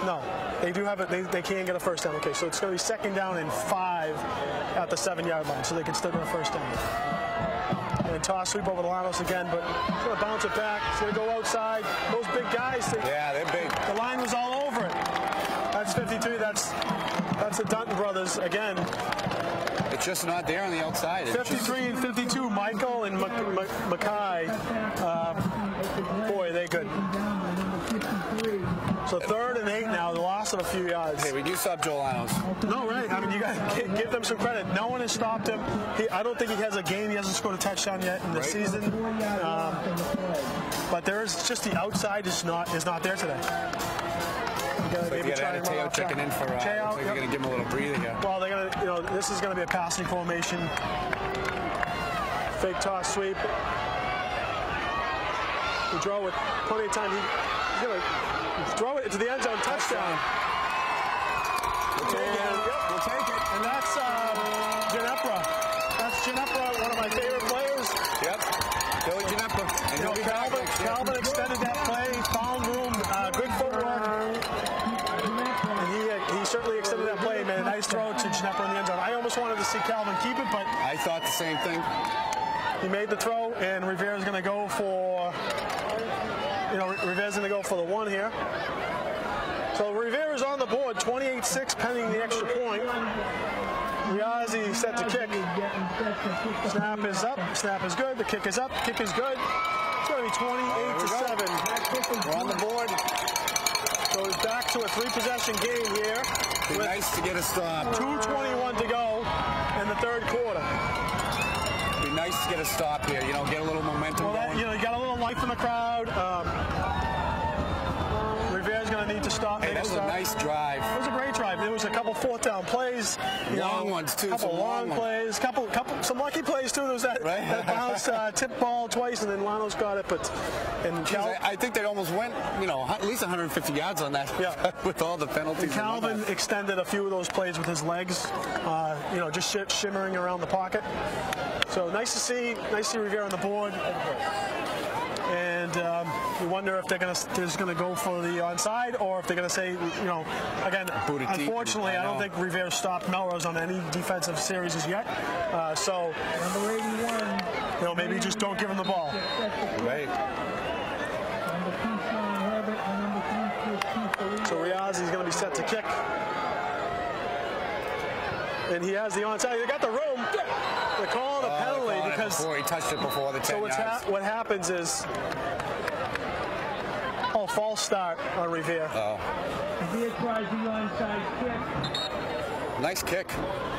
No. They do have it. They can't get a first down. Okay, so it's going to be second down and 5 at the 7-yard line, so they can still get a first down. And toss sweep over to Lanos again, but he's going to bounce it back. He's going to go outside. Those big guys. Yeah, they're big. The line was all over it. That's 53. That's the Dunton brothers again. It's just not there on the outside. 53 and 52. Michael and Mackay. Boy, they good. So 3rd and 8 now. The loss of a few yards. Hey, we do stop Joel Lanos. No, right. I mean, you got to give them some credit. No one has stopped him. I don't think he has a game. He hasn't scored a touchdown yet in the season. But there is just the outside is not there today. So you got Teo checking in for. Looks like they're going to give him a little breather here. Well, they're going to. You know, this is going to be a passing formation. Fake toss sweep. We draw with plenty of time. He's going to throw it into the end zone. Touchdown. We'll take it. And that's Ginepra. That's Ginepra, one of my favorite players. Yep. Billy Ginepra. And You know, Calvin extended that play, found room, good footwork. And he certainly extended that play, made a nice throw to Ginepra in the end zone. I almost wanted to see Calvin keep it, but I thought the same thing. He made the throw, and Revere's going to go for, Revere's going to go for the 1 here. So Revere is on the board, 28-6, pending the extra point. Riazzi set to kick. Snap is up. Snap is good. The kick is up. Kick is good. It's going to be 28-7. We're on the board. So it's back to a 3-possession game here. Be nice to get a stop. 2:21 to go in the 3rd quarter. Be nice to get a stop here. You know, get a little momentum going. You got a little life in the crowd. going to need to stop. Hey, that was a nice drive. It was a great drive. There was a couple fourth down plays. Long ones, too. A couple long plays. Some lucky plays, too. There was that bounce tip ball twice, and then Lano's got it. I think they almost went, at least 150 yards on that with all the penalties. And Calvin extended a few of those plays with his legs, just shimmering around the pocket. So nice to see Revere on the board. And you wonder if they're just going to go for the onside, or if they're going to say, again, unfortunately, I don't think Revere stopped Melrose on any defensive series as yet. So, maybe just don't give him the ball. Right. So Riazzi's going to be set to kick. And he has the onside. They got the room. They're calling a penalty because before he touched it before the 10 yards. So what happens is, false start on Revere. Revere tries the onside kick. Nice kick.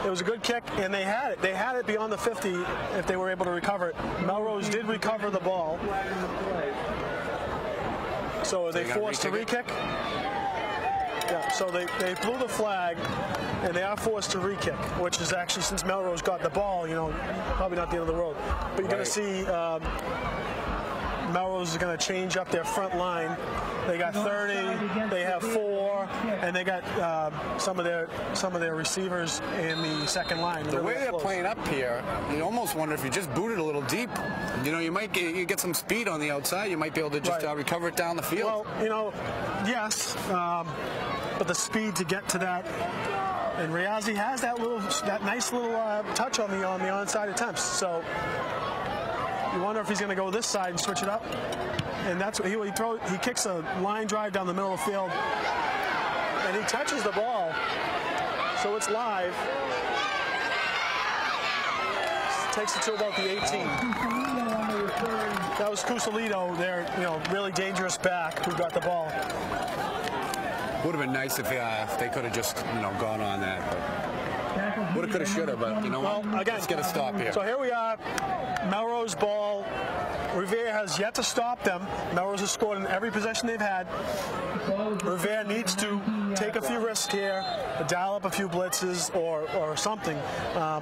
It was a good kick, and they had it. They had it beyond the 50 if they were able to recover it. Melrose did recover the ball. So are they forced to re-kick? Yeah, so they blew the flag, and they are forced to re-kick, which is actually, since Melrose got the ball, probably not the end of the world. But you're going to see Melrose is going to change up their front line. They got 30, they have 4, and they got some of their receivers in the second line. The way they're playing up here, you almost wonder if you just boot it a little deep. You might get some speed on the outside. You might be able to just recover it down the field. Well, yes, but the speed to get to that. And Riazzi has that nice little touch on the onside attempts. So you wonder if he's going to go this side and switch it up. And that's what he kicks a line drive down the middle of the field, and he touches the ball, so it's live. Takes it to about the 18. That was Cusalito, their really dangerous back, who got the ball. Would have been nice if they could have just gone on that. But would have, could have, should have. But again, let's get a stop here. So here we are, Melrose ball. Revere has yet to stop them. Melrose has scored in every possession they've had. Revere needs to take a few risks here, dial up a few blitzes or something,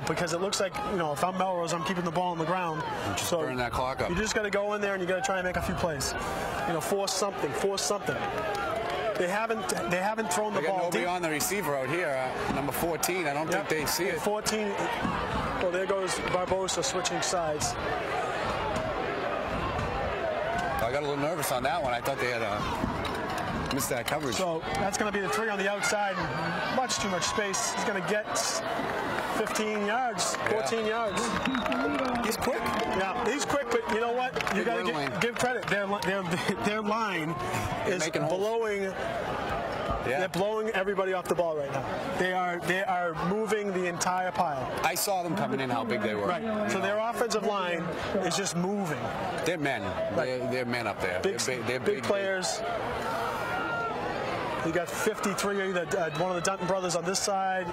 because it looks like, if I'm Melrose, I'm keeping the ball on the ground. Just burn that clock up. You just got to go in there and you got to try and make a few plays. Force something. They haven't thrown the ball nobody deep. On the receiver out here, number 14. I don't think they see it. 14. Well, there goes Barbosa switching sides. I got a little nervous on that one. I thought they had missed that coverage. So that's going to be the 3 on the outside. Much too much space. He's going to get 15 yards, 14 yards. He's quick. Yeah, he's quick, but you know what? You got to give credit. Their line is blowing. Yeah. They're blowing everybody off the ball right now. They are moving the entire pile. I saw them coming in, how big they were. Right. So their offensive line is just moving. They're men. Right. They're men up there. They're big players. You got 53, one of the Dunton brothers on this side.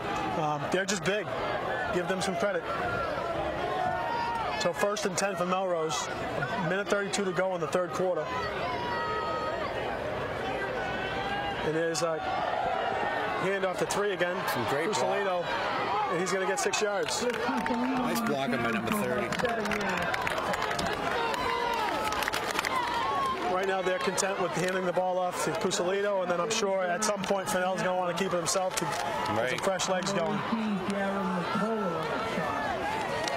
They're just big. Give them some credit. So 1st and 10 for Melrose. A minute 32 to go in the third quarter. And there's a handoff to 3 again. Some great Cusalito, and he's going to get 6 yards. Nice blocking by number 30. Right now they're content with handing the ball off to Cusalito, and then I'm sure at some point Fennell's going to want to keep it himself to get some fresh legs going.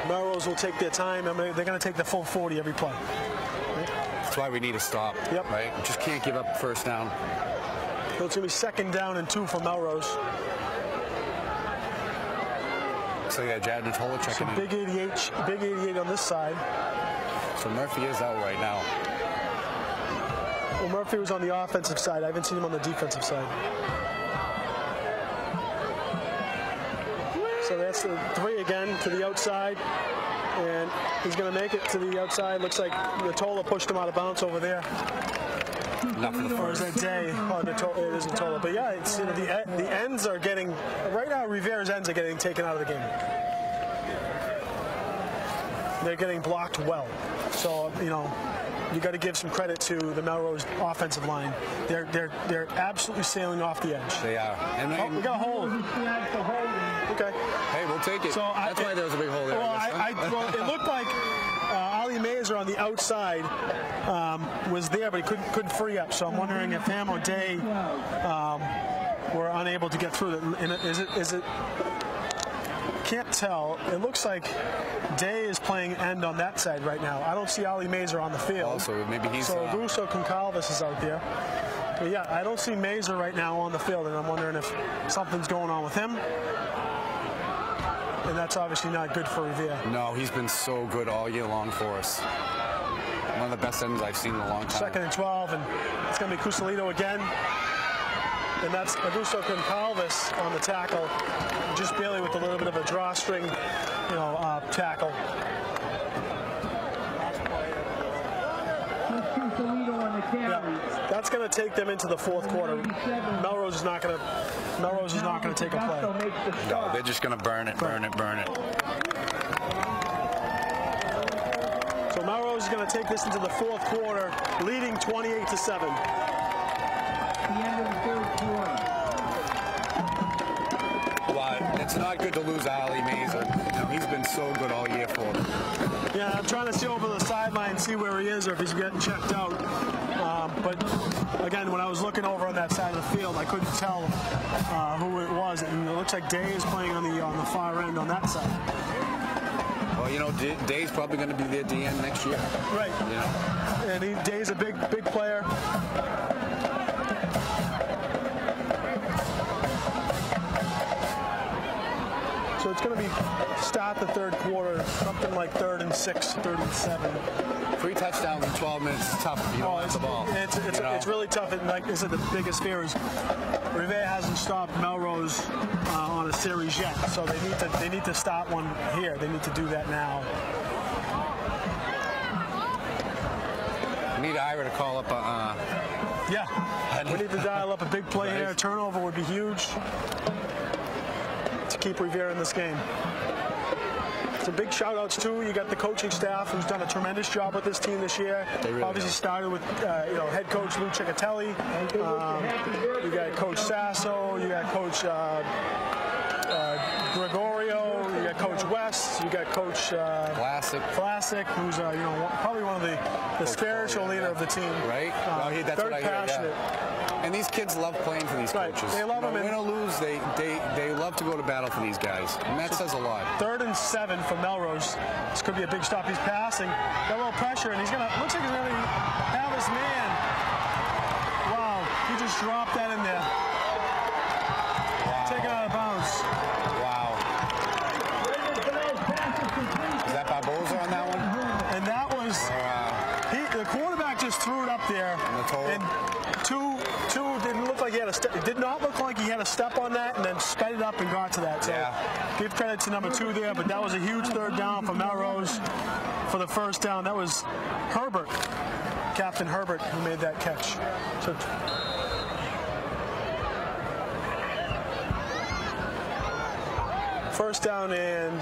Melrose will take their time. I mean, they're going to take the full 40 every play. That's why we need to stop. Yep. Right? Just can't give up first down. So it's going to be 2nd down and 2 for Melrose. So yeah, Jad Natola checking in. Big 88 on this side. So Murphy is out right now. Well, Murphy was on the offensive side. I haven't seen him on the defensive side. So that's the 3 again to the outside. And he's going to make it to the outside. Looks like Natola pushed him out of bounds over there. Not for the first. Or is that Day? Oh, it is Natola. But yeah, it's, the ends are getting, right now Rivere's ends are getting taken out of the game. They're getting blocked well. So, you got to give some credit to the Melrose offensive line. They're absolutely sailing off the edge. They are. And we got a hold. Okay. Hey, we'll take it. That's why there was a big hole there. Well, it looked like Ali Mazer on the outside was there, but he couldn't free up. So I'm wondering if him or Day were unable to get through it. Is it? Can't tell. It looks like Day is playing end on that side right now. I don't see Ali Mazer on the field. Also, maybe he's. So Augusto Concalves is out there. But yeah, I don't see Mazer right now on the field, and I'm wondering if something's going on with him. And that's obviously not good for Revere. No, he's been so good all year long for us. One of the best ends I've seen in a long time. 2nd and 12, and it's going to be Cusalito again. And that's Augusto Concalves on the tackle, just barely with a little bit of a drawstring, tackle. Yeah, that's going to take them into the 4th quarter. Melrose is not going to take a play. No, they're just going to burn it. So Melrose is going to take this into the 4th quarter, leading 28-7. The end of the 3rd quarter. Well, it's not good to lose Ali Mazer. He's been so good all year for them. Yeah, I'm trying to see over the sideline, see where he is or if he's getting checked out. But again, when I was looking over on that side of the field, I couldn't tell who it was. And it looks like Day is playing on the far end on that side. Well, Day's probably going to be their DN next year. Right. And Day's a big player. So it's going to be start the 3rd quarter, something like 3rd and 6, 3rd and 7. 3 touchdowns in 12 minutes is tough if you don't have the ball. It's really tough. And like I said, the biggest fear is Revere hasn't stopped Melrose on a series yet. So they need to stop one here. They need to do that now. We need Ira to call up yeah. We need to dial up a big play here. A turnover would be huge to keep Revere in this game. Some big shout-outs, too. You got the coaching staff who's done a tremendous job with this team this year. Really obviously started with head coach Lou Ciccatelli. You got Coach Sasso. You got Coach Gregorio. You got Coach West. You got Coach Classic, who's probably one of the spiritual leader of the team. Right? That's very what I hear, passionate. And these kids love playing for these coaches. They love them. Win or lose, they love to go to battle for these guys. And that says a lot. 3rd and 7 for Melrose. This could be a big stop. He's passing. Got a little pressure, and looks like he's going to have his man. Wow. He just dropped that in there. Wow. Taken out of bounds. Wow. Is that Barboza on that one? And that was... the quarterback just threw it up there. And two didn't look like he had a step. It did not look like he had a step on that, and then sped it up and got to that. So give credit to number 2 there, but that was a huge 3rd down for Melrose for the 1st down. That was Herbert, Captain Herbert, who made that catch. So first down and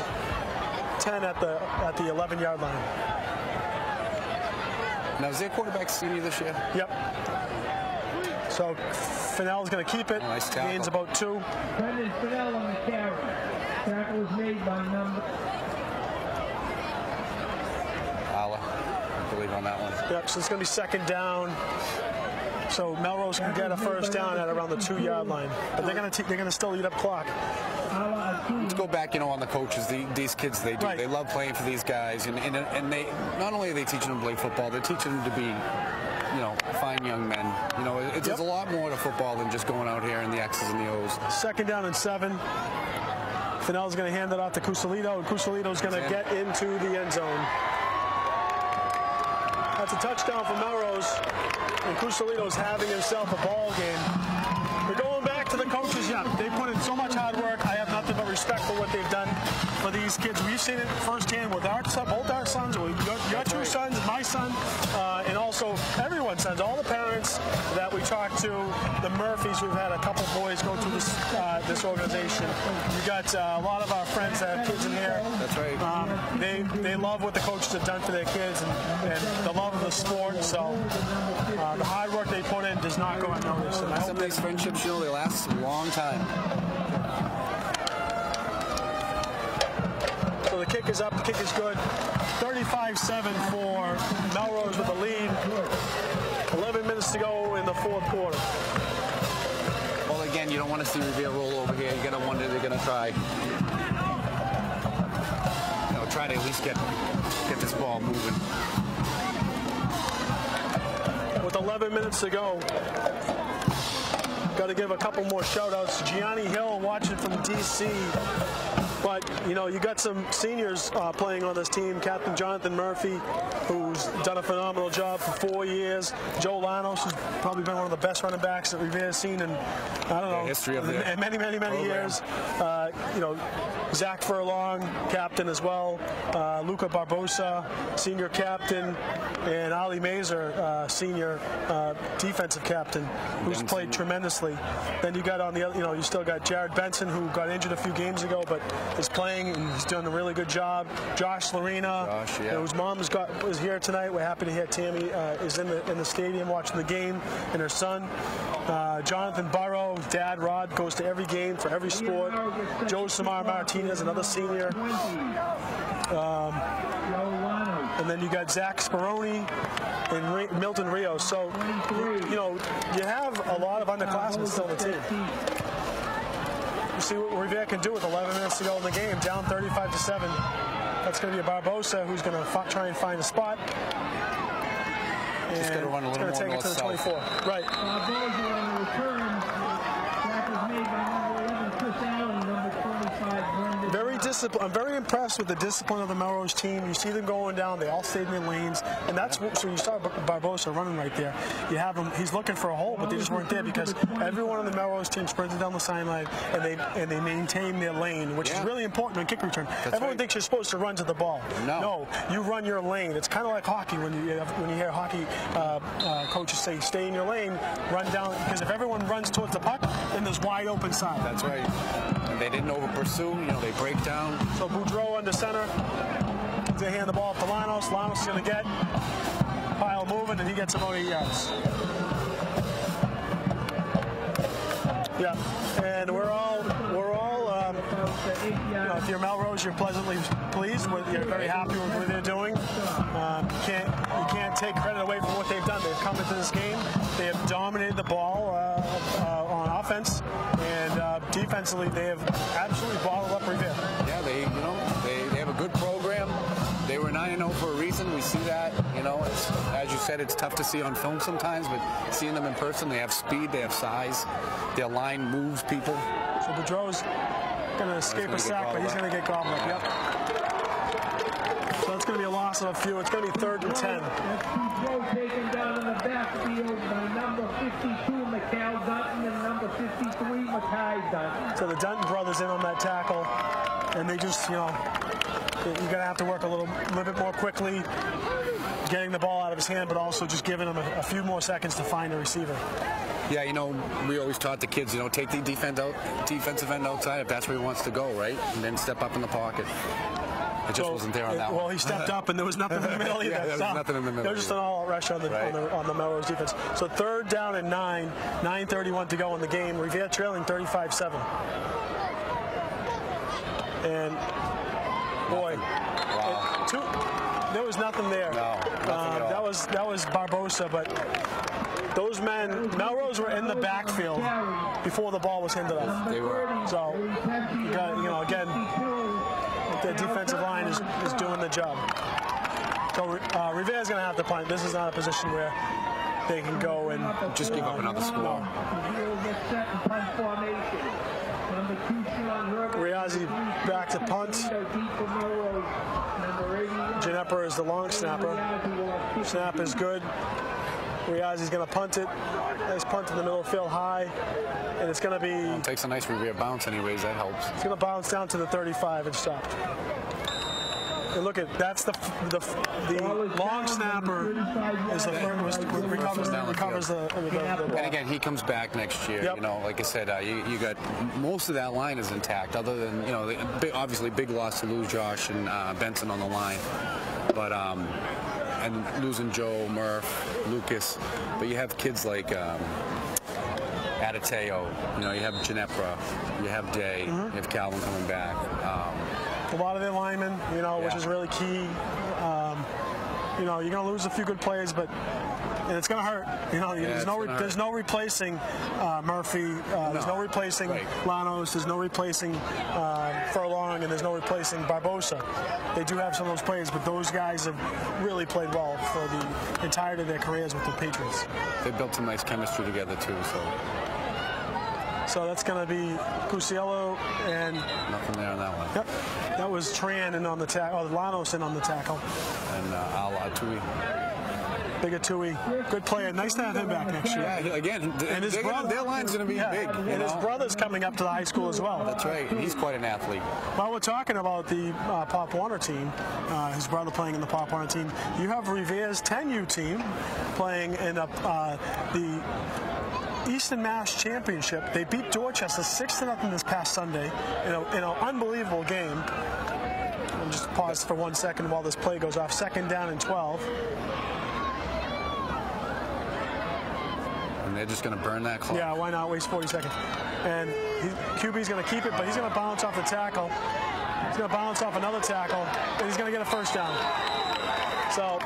10 at the 11-yard line. Now, is their quarterback senior this year? Yep. So Fennell's going to keep it. Nice tackle. Gains about 2. Brendan Fennell on the carry. Tackle was made by number. I believe on that one. Yep. So it's going to be 2nd down. So Melrose can get a 1st down at around the 2-yard line, but they're going to still eat up clock. Let's go back, on the coaches. These kids, they do. Right. They love playing for these guys, and they not only are they teaching them to play football, they're teaching them to be, fine young men. There's a lot more to football than just going out here in the X's and the O's. 2nd down and 7. Fennell's going to hand it off to Cusalito, and Cusalito's going to get into the end zone. That's a touchdown for Melrose, and Cusalito's having himself a ball game. We're going back to the coaches. Yeah, they put in so much hard work. I have nothing but respect for what they've done for these kids. We've seen it firsthand with both our sons, your 2 sons, my son, and also everyone's sons, all the parents. that we talked to the Murphys. We've had a couple boys go through this organization. We got a lot of our friends that have kids in here. That's right. They love what the coaches have done for their kids and the love of the sport. So the hard work they put in does not go unnoticed. And I Some of these friendships, they last a long time. So the kick is up. The kick is good. 35-7 for Melrose with the lead. 11 minutes to go in the fourth quarter. Well, again, you don't want to see Revere roll over here. You got to wonder they're going to try. Try to at least get this ball moving. With 11 minutes to go, got to give a couple more shout-outs. Gianni Hill watching from D.C., but, you got some seniors playing on this team. Captain Jonathan Murphy, who's done a phenomenal job for 4 years. Joe Lanos, who's probably been one of the best running backs that Revere's seen in, history of the many years. Zach Furlong, captain as well. Luca Barbosa, senior captain. And Ali Mazer, senior defensive captain, who's played tremendously. Then you got on the other, you still got Jared Benson, who got injured a few games ago, but is playing and he's doing a really good job. Josh Lorena, whose mom was here tonight. We're happy to hear Tammy is in the stadium watching the game, and her son. Jonathan Burrow, dad Rod, goes to every game for every sport. Joe Samar Martinez, another senior. And then you got Zach Speroni and Milton Rios. So, you have a lot of underclassmen still on the team. You see what Revere can do with 11 minutes to go in the game, down 35-7. That's going to be a Barbosa who's going to try and find a spot. Just going to run a little more take it to the 24. Right. Barbosa on the return. That was made by number 11, Chris Allen, number 25, Brendan. Very disciplined. I'm very impressed with the discipline of the Melrose team. You see them going down. They all stayed in their lanes. And that's so you saw Barbosa running right there. You have him. He's looking for a hole, but they just weren't there because everyone on the Melrose team sprinted down the sideline and they maintained their lane, which is really important on kick return. Everyone thinks you're supposed to run to the ball. No, you run your lane. It's kind of like hockey when you hear hockey coaches say, "Stay in your lane, run down," because if everyone runs towards the puck, then there's wide open side. That's right. And they didn't over pursue. They break down. So Boudreau under center. They hand the ball up to Lanos. Lanos is going to get pile moving, and he gets about 8 yards. Yeah, and we're all if you're Melrose, you're pleasantly pleased. You're very happy with what they're doing. You can't take credit away from what they've done. They've come into this game. They have dominated the ball on offense, and defensively, they have absolutely bottled up Revere. Yeah, they have a good program. They were 9-0 for a reason. We see that. As you said, it's tough to see on film sometimes, but seeing them in person, they have speed, they have size, their line moves people. So Boudreau's going to escape a sack, but he's going to get gobbled up. Yep. So it's going to be a loss of a few. It's going to be 3rd and 10. That's Boudreau taken down in the backfield by number 52, McCall Dunton, and number 53, Mackay Dunton. So the Dunton brothers in on that tackle, and they just, you're going to have to work a little bit more quickly, getting the ball out of his hand, but also just giving him a few more seconds to find a receiver. Yeah, we always taught the kids, take the defensive end outside if that's where he wants to go, right? And then step up in the pocket. It just wasn't there on that one. Well, he stepped up, and there was nothing in the middle either. Yeah, there was nothing in the middle. There was just an all-out rush on the Melrose defense. So 3rd down and 9, 9:31 to go in the game. Revere trailing 35-7. And boy, there was nothing there. No, nothing at all. That was Barbosa, but those men, Melrose were in the backfield before the ball was handed off. They were. So, you got, again, the defensive line is doing the job. So Revere's going to have to punt. This is not a position where they can go and just give up another score. Riazzi back to punt. Ginepper is the long snapper. Snap is good. Riazzi's going to punt it. Nice punt in the middle of the field high. And it's going to be... It takes a nice Revere bounce anyways. That helps. It's going to bounce down to the 35 and stopped. And look at that's the long snapper is the first recovers the ball. And again, he comes back next year. Yep. You know, like I said, you got most of that line is intact, other than obviously big loss to lose Josh and Benson on the line, but and losing Joe, Murph, Lucas, but you have kids like Adateo, you have Ginepra, you have Day, you have Calvin coming back. A lot of their linemen, which is really key. You're going to lose a few good players, but it's going to hurt. There's no replacing Murphy. There's no replacing Lanos. There's no replacing Furlong, and there's no replacing Barbosa. They do have some of those players, but those guys have really played well for the entirety of their careers with the Patriots. They built some nice chemistry together too. So that's going to be Cusiello and nothing there on that one. Yep, that was Tran in on the tackle. Oh, Lanos in on the tackle. And Atui. Big Atui, good player. Nice to have him back next year. Yeah, again, and his brother, their line's going to be big. And his brother's coming up to the high school as well. That's right. And he's quite an athlete. While we're talking about the Pop Warner team, his brother playing in the Pop Warner team, you have Revere's 10U team playing in the Eastern Mass Championship. They beat Dorchester 6-0 this past Sunday in an unbelievable game. I'll just pause for 1 second while this play goes off. 2nd down and 12. And they're just going to burn that clock. Yeah, why not waste 40 seconds? And QB's going to keep it, but he's going to bounce off the tackle. He's going to bounce off another tackle, and he's going to get a first down. So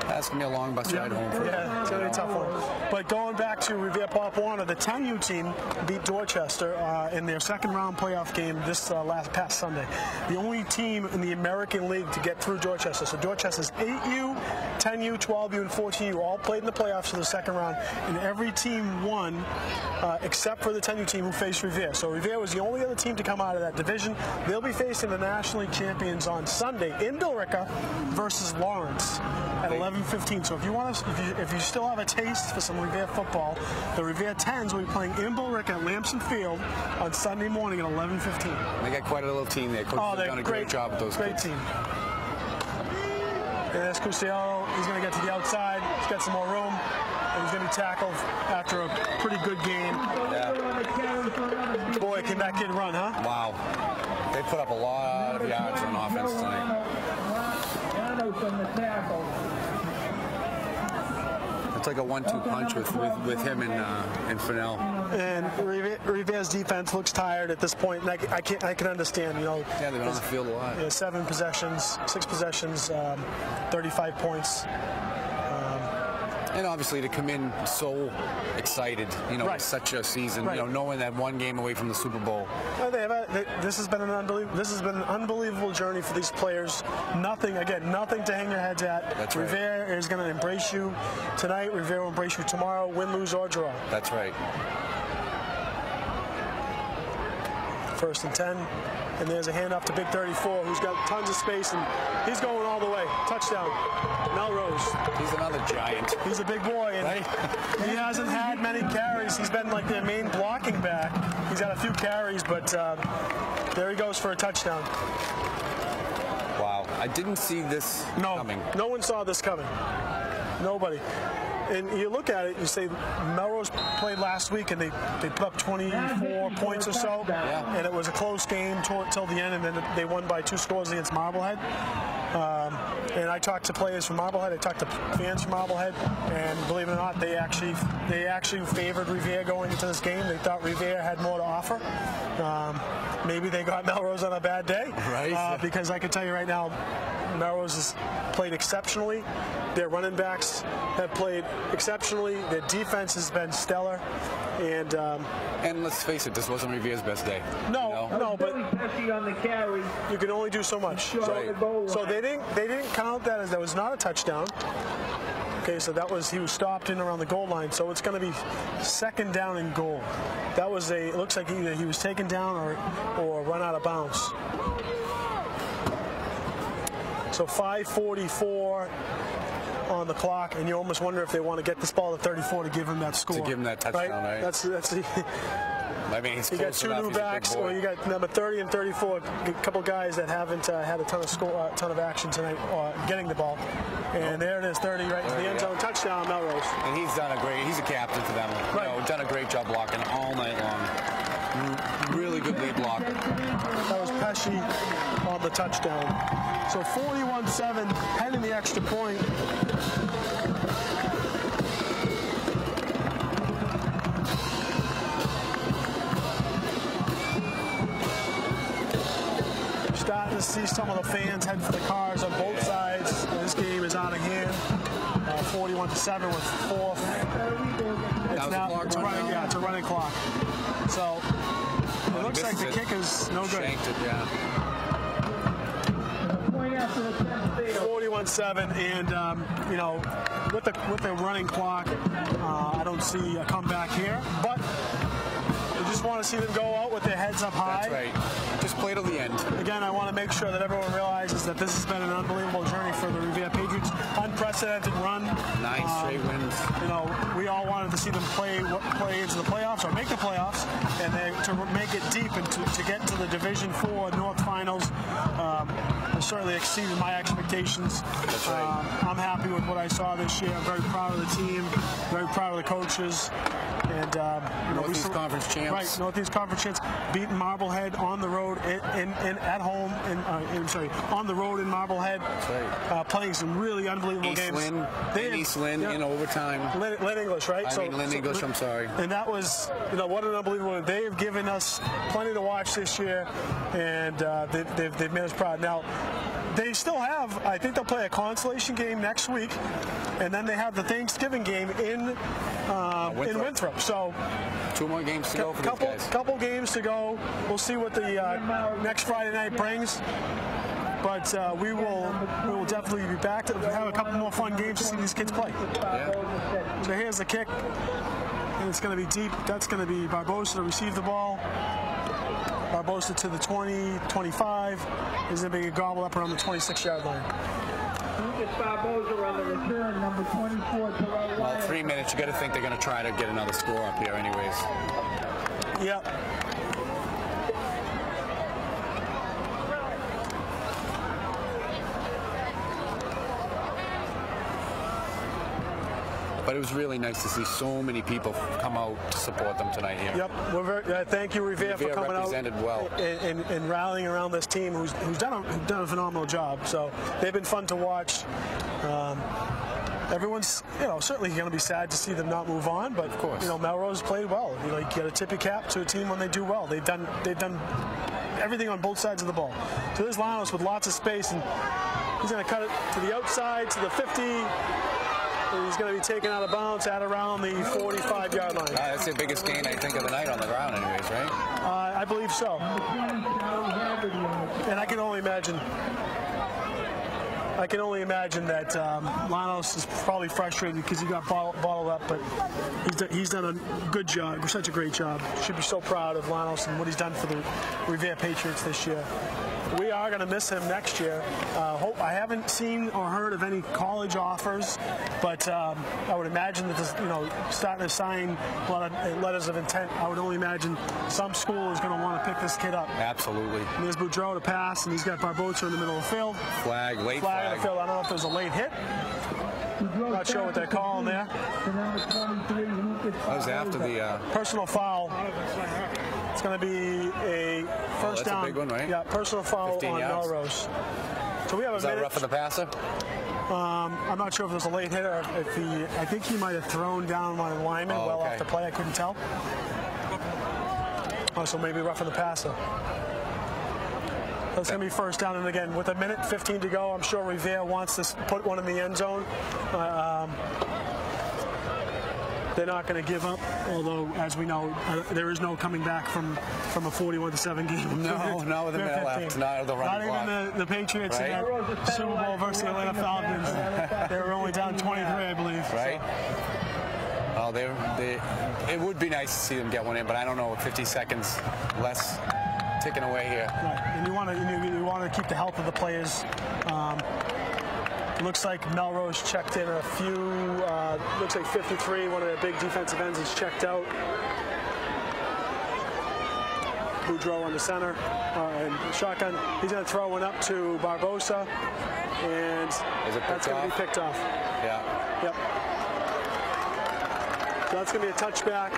that's going to be a long bus ride home for him. Yeah, it's going to be a tough one. But going back to Revere Pop Warner, the 10U team beat Dorchester in their second-round playoff game this past Sunday. The only team in the American League to get through Dorchester. So Dorchester's 8U, 10U, 12U, and 14U all played in the playoffs for the second round, and every team won except for the 10U team who faced Revere. So Revere was the only other team to come out of that division. They'll be facing the National League champions on Sunday in Billerica versus Lawrence at 11:15. So if you still have a taste for some Revere football, the Revere 10s will be playing in Billerica at Lamson Field on Sunday morning at 11:15. They got quite a little team there. Coach has done a great job with those great kids. Team. And there's Cusiello. He's going to get to the outside. He's got some more room. And he's going to be tackled after a pretty good game. Yeah. Boy, can that kid run, huh? Wow. They put up a lot of yards on offense tonight. It's like a 1-2 punch with him and Fennell. And Revere's defense looks tired at this point, and I can understand. Yeah, they've been on the field a lot. 6 possessions, 35 points. And obviously to come in so excited, with such a season, knowing that one game away from the Super Bowl. Well, this has been an unbelievable journey for these players. Nothing to hang your heads at. That's right. Revere is going to embrace you tonight. Revere will embrace you tomorrow, win, lose, or draw. That's right. 1st and 10. And there's a handoff to Big 34, who's got tons of space, and he's going all the way. Touchdown, Melrose. He's another giant. He's a big boy, and he hasn't had many carries. He's been like their main blocking back. He's had a few carries, but there he goes for a touchdown. Wow, I didn't see this coming. No one saw this coming. Nobody. And you look at it, you say Melrose played last week, and they put up 24 points or so, and it was a close game till the end, and then they won by 2 scores against Marblehead. And I talked to players from Marblehead, I talked to fans from Marblehead, and believe it or not, they actually favored Revere going into this game. They thought Revere had more to offer. Maybe they got Melrose on a bad day, right? Because I can tell you right now, Melrose has played exceptionally. Their running backs have played exceptionally. Their defense has been stellar. And let's face it, this wasn't Revere's best day. No, but you can only do so much. So they didn't count that as that was not a touchdown. Okay, so he was stopped in around the goal line. So it's going to be 2nd down and goal. It looks like either he was taken down or run out of bounds. So 5:44 on the clock, and you almost wonder if they want to get this ball to 34 to give him that score. To give him that touchdown, right? That's I mean, he's you got close two enough. new He's a big backs, boy. or you got number 30 and 34, a couple guys that haven't had a ton of action tonight getting the ball. And there it is, 30 right into the end zone, touchdown, Melrose. And he's a captain for them. Right. You know, done a great job blocking all night long. Really good lead block. That was Pesci on the touchdown. So 41-7, heading the extra point. Starting to see some of the fans head for the cars on both sides. This game is out of hand. 41-7 with fourth. It's a running clock. So it looks like the kick is no good. Shanked it, yeah. 41-7, and you know, with the running clock, I don't see a comeback here. But I just want to see them go out with their heads up high. That's right. Just play till the end. Again, I want to make sure that everyone realizes that this has been an unbelievable journey for the Revere Patriots. Unprecedented run. 9 straight wins. You know, we all wanted to see them play into the playoffs or make the playoffs, and then to make it deep and to get to the Division 4 North Finals. It certainly exceeded my expectations. That's right. I'm happy with what I saw this year. I'm very proud of the team, very proud of the coaches. And Northeast Conference champs. Right, Northeast Conference champs, beating Marblehead on the road at home. On the road in Marblehead. That's right. Playing some really unbelievable games. East Lynn in overtime. Lynn English, right? Lynn English, I'm sorry. And that was, what an unbelievable one. They have given us plenty to watch this year, and they've made us proud. Now, they still have, I think they'll play a consolation game next week, and then they have the Thanksgiving game in Winthrop. So 2 more games to go for these guys. Couple games to go. We'll see what the next Friday night brings. But we will definitely be back to have a couple more fun games to see these kids play. Yeah. So here's the kick, and it's going to be deep. That's going to be Barbosa to receive the ball. Barbosa to the 20, 25. There's going to be a gobble up around the 26-yard line. Barbosa on the return, number 24. Well, 3 minutes. You got to think they're going to try to get another score up here, anyways. Yep. But it was really nice to see so many people come out to support them tonight here. Yep. We're very, thank you, Revere, for coming represented out well. and rallying around this team who's done a phenomenal job. So they've been fun to watch. Everyone's, certainly going to be sad to see them not move on, but of course, Melrose played well. You got to tip your cap to a team when they do well. They've done everything on both sides of the ball. So there's Lanos with lots of space, and he's going to cut it to the outside to the 50. And he's going to be taken out of bounds at around the 45-yard line. That's the biggest gain, I think, of the night on the ground, anyways, right? I believe so. And I can only imagine that Lanos is probably frustrated because he got bottled up, but he's done a good job, such a great job. Should be so proud of Lanos and what he's done for the Revere Patriots this year. We are going to miss him next year. I haven't seen or heard of any college offers, but I would imagine that this, starting to sign a lot of letters of intent. I would only imagine some school is going to want to pick this kid up. Absolutely. And there's Boudreau to pass, and he's got Barbosa in the middle of the field. Late flag. In the field. I don't know if there's a late hit. Not sure what they're calling there. That was after the personal foul. It's going to be a first down. That's a big one, right? Yeah, personal foul on Melrose. So we have a minute. Is that roughing the passer? I'm not sure if there's a late hit or if I think he might have thrown down one of the linemen off the play. I couldn't tell. So maybe roughing the passer. That's going to be first down, and again, with a minute 15 to go, I'm sure Revere wants to put one in the end zone. They're not going to give up, although, as we know, there is no coming back from a 41-7 game. No, with a minute left. Not even the Patriots in that Super Bowl versus the Atlanta Falcons. They were only down 23, I believe. Right. So. It would be nice to see them get one in, but I don't know, 50 seconds less ticking away here. Right. And you want to keep the health of the players. Looks like Melrose checked in a few. Looks like 53. One of the big defensive ends is checked out. Boudreau on the center and shotgun. He's going to throw one up to Barbosa, and that's going to be picked off. Yeah. Yep. So that's going to be a touchback.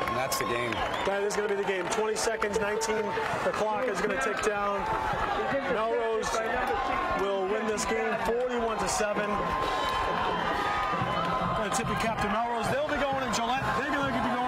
And that's the game. That is going to be the game. 20 seconds, 19. The clock is going to tick down. Melrose will win this game 41-7. Going to tip your cap to Melrose. They'll be going to Gillette. They're going to be going